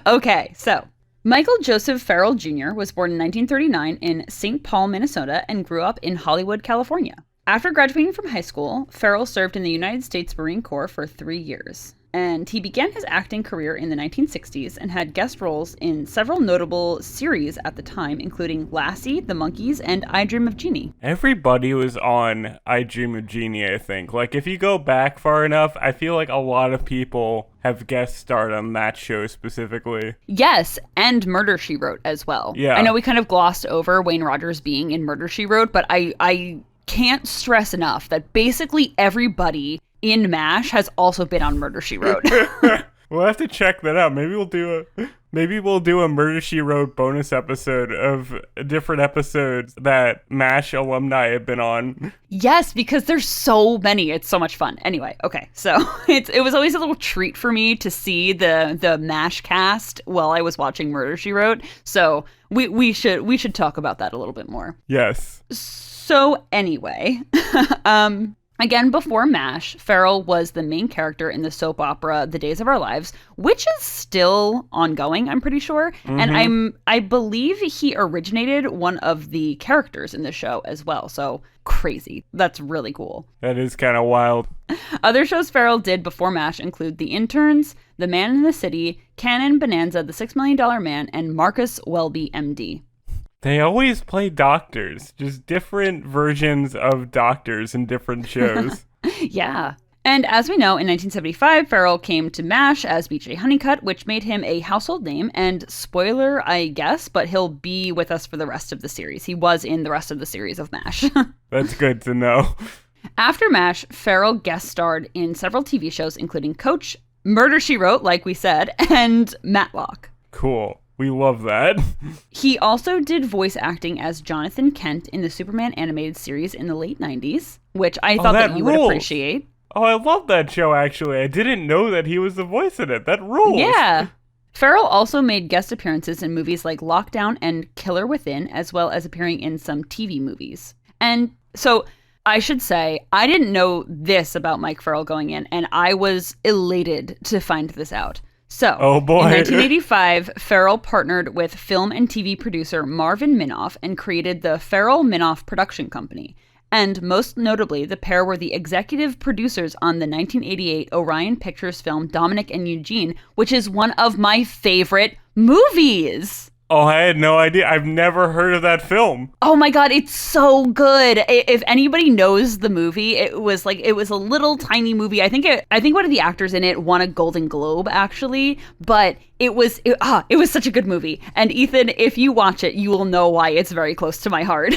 Okay, so Michael Joseph Farrell Jr. was born in 1939 in St. Paul, Minnesota, and grew up in Hollywood, California. After graduating from high school, Farrell served in the United States Marine Corps for 3 years. And he began his acting career in the 1960s and had guest roles in several notable series at the time, including Lassie, The Monkees, and I Dream of Jeannie. Everybody was on I Dream of Jeannie, I think. If you go back far enough, I feel like a lot of people have guest starred on that show specifically. Yes, and Murder, She Wrote as well. Yeah. I know we kind of glossed over Wayne Rogers being in Murder, She Wrote, but I can't stress enough that basically everybody in MASH has also been on Murder, She Wrote. We'll have to check that out. Maybe we'll do a Murder, She Wrote bonus episode of different episodes that MASH alumni have been on. Yes, because there's so many. It's so much fun. Anyway, okay. So it was always a little treat for me to see the MASH cast while I was watching Murder, She Wrote. So we should talk about that a little bit more. Yes. So anyway, again, before MASH, Farrell was the main character in the soap opera The Days of Our Lives, which is still ongoing, I'm pretty sure. Mm-hmm. And I believe he originated one of the characters in the show as well. So crazy. That's really cool. That is kind of wild. Other shows Farrell did before MASH include The Interns, The Man in the City, Cannon Bonanza, The $6 Million Man, and Marcus Welby, MD. They always play doctors, just different versions of doctors in different shows. Yeah. And as we know, in 1975, Farrell came to MASH as BJ Hunnicutt, which made him a household name. And spoiler, I guess, but he'll be with us for the rest of the series. He was in the rest of the series of MASH. That's good to know. After MASH, Farrell guest starred in several TV shows, including Coach, Murder, She Wrote, like we said, and Matlock. Cool. We love that. He also did voice acting as Jonathan Kent in the Superman animated series in the late 90s, which I thought that you would appreciate. Oh, I love that show, actually. I didn't know that he was the voice in it. That rules. Yeah. Farrell also made guest appearances in movies like Lockdown and Killer Within, as well as appearing in some TV movies. And so I should say, I didn't know this about Mike Farrell going in, and I was elated to find this out. So, oh boy. In 1985, Farrell partnered with film and TV producer Marvin Minoff and created the Farrell-Minoff Production Company. And most notably, the pair were the executive producers on the 1988 Orion Pictures film Dominic and Eugene, which is one of my favorite movies. Oh, I had no idea. I've never heard of that film. Oh my God, it's so good. If anybody knows the movie, it was a little tiny movie. I think one of the actors in it won a Golden Globe, actually, but it was such a good movie. And Ethan, if you watch it, you will know why it's very close to my heart.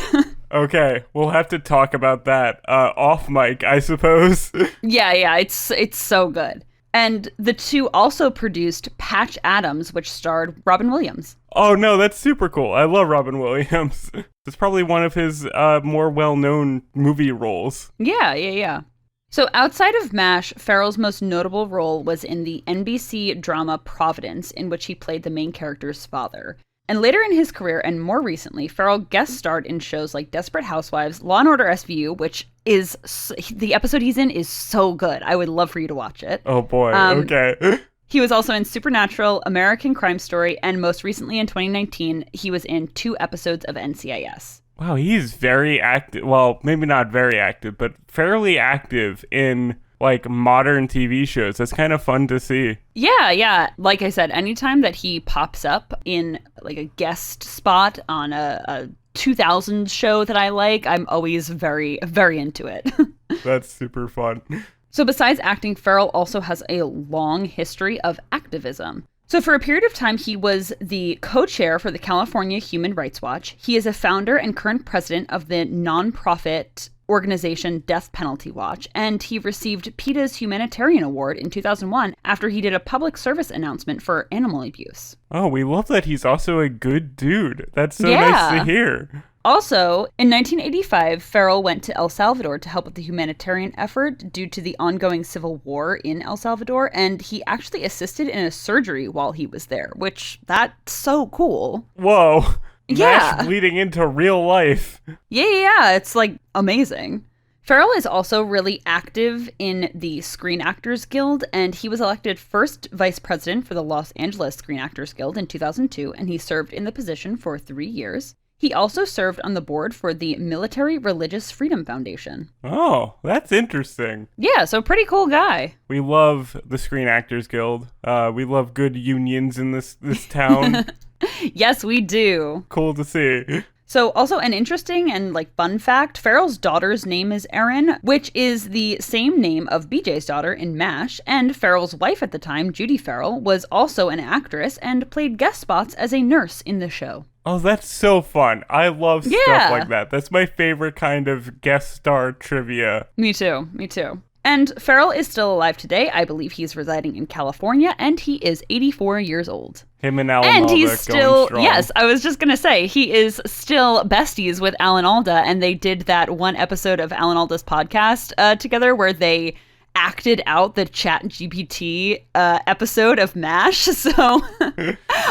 Okay, we'll have to talk about that off mic, I suppose. Yeah, it's so good. And the two also produced Patch Adams, which starred Robin Williams. Oh no, that's super cool. I love Robin Williams. It's probably one of his more well-known movie roles. Yeah. So outside of MASH, Farrell's most notable role was in the NBC drama Providence, in which he played the main character's father. And later in his career, and more recently, Farrell guest starred in shows like Desperate Housewives, Law & Order SVU, which is, the episode he's in is so good. I would love for you to watch it. Oh boy, okay. He was also in Supernatural, American Crime Story, and most recently in 2019, he was in 2 episodes of NCIS. Wow, he's very active. Well, maybe not very active, but fairly active in like modern TV shows. That's kind of fun to see. Yeah. Like I said, anytime that he pops up in like a guest spot on a 2000s show that I like, I'm always very, very into it. That's super fun. So besides acting, Farrell also has a long history of activism. So for a period of time, he was the co-chair for the California Human Rights Watch. He is a founder and current president of the nonprofit organization Death Penalty Watch, and he received PETA's Humanitarian Award in 2001 after he did a public service announcement for animal abuse. Oh, we love that he's also a good dude. That's so nice to hear. Also, in 1985, Farrell went to El Salvador to help with the humanitarian effort due to the ongoing civil war in El Salvador, and he actually assisted in a surgery while he was there, which, that's so cool. Whoa. Yeah. MASH bleeding into real life. Yeah, it's like amazing. Farrell is also really active in the Screen Actors Guild, and he was elected first vice president for the Los Angeles Screen Actors Guild in 2002, and he served in the position for 3 years. He also served on the board for the Military Religious Freedom Foundation. Oh, that's interesting. Yeah, so pretty cool guy. We love the Screen Actors Guild. We love good unions in this town. Yes, we do. Cool to see. So also an interesting and fun fact, Farrell's daughter's name is Erin, which is the same name of BJ's daughter in MASH, and Farrell's wife at the time, Judy Farrell, was also an actress and played guest spots as a nurse in the show. Oh, that's so fun. I love stuff like that. That's my favorite kind of guest star trivia. Me too. And Farrell is still alive today. I believe he's residing in California, and he is 84 years old. Him and Alan and Alda he's still, going strong. Yes, I was just going to say, he is still besties with Alan Alda, and they did that one episode of Alan Alda's podcast together where they acted out the ChatGPT episode of MASH, so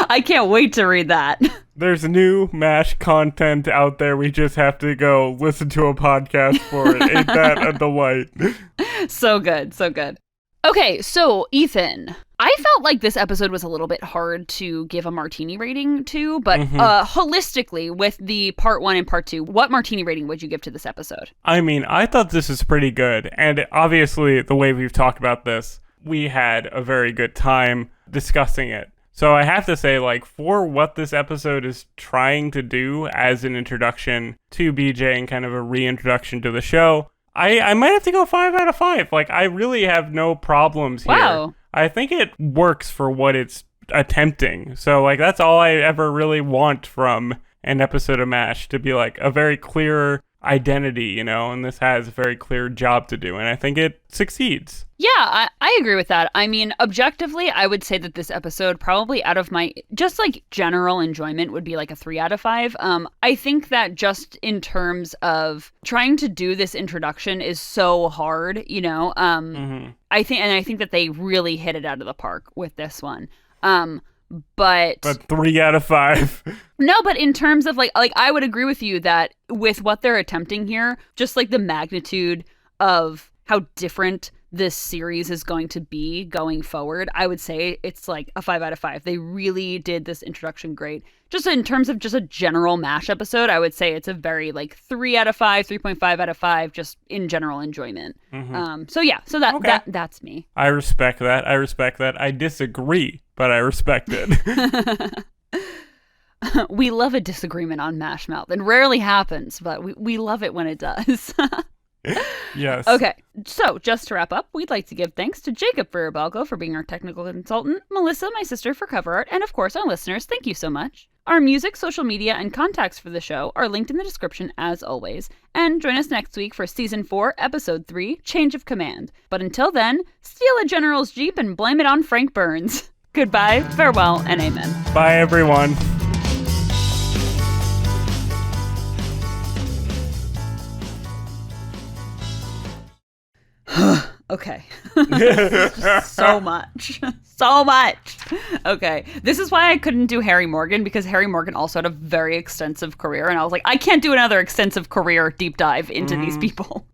I can't wait to read that. There's new MASH content out there. We just have to go listen to a podcast for it. Ain't that a delight? So good. Okay, so Ethan, I felt like this episode was a little bit hard to give a martini rating to, but holistically, with the part 1 and part 2, what martini rating would you give to this episode? I mean, I thought this was pretty good, and obviously, the way we've talked about this, we had a very good time discussing it. So I have to say, for what this episode is trying to do as an introduction to BJ and kind of a reintroduction to the show, I might have to go 5 out of 5. Like, I really have no problems here. Wow. I think it works for what it's attempting. So, like, that's all I ever really want from an episode of MASH, to be, like, a very clear identity, you know, and this has a very clear job to do, and I think it succeeds. Yeah, I agree with that. I mean, objectively, I would say that this episode probably out of my just like general enjoyment would be like a 3 out of 5. I think that just in terms of trying to do this introduction is so hard, you know. I think that they really hit it out of the park with this one. But 3 out of 5. No, but in terms of like I would agree with you that with what they're attempting here, just like the magnitude of how different this series is going to be going forward, I would say it's like a 5 out of 5. They really did this introduction great. Just in terms of just a general MASH episode, I would say it's a very like 3 out of 5, 3.5 out of 5, just in general enjoyment. So that's me. I respect that. I disagree, but I respect it. We love a disagreement on MASHmouth. It rarely happens, but we love it when it does. Yes. Okay, so just to wrap up, we'd like to give thanks to Jacob Furibalco for being our technical consultant, Melissa, my sister, for cover art, and of course our listeners, thank you so much. Our music, social media, and contacts for the show are linked in the description as always. And join us next week for Season 4, Episode 3, Change of Command. But until then, steal a general's Jeep and blame it on Frank Burns. Goodbye, farewell, and amen. Bye, everyone. Okay. So much. So much. Okay. This is why I couldn't do Harry Morgan, because Harry Morgan also had a very extensive career, and I was like, I can't do another extensive career deep dive into these people.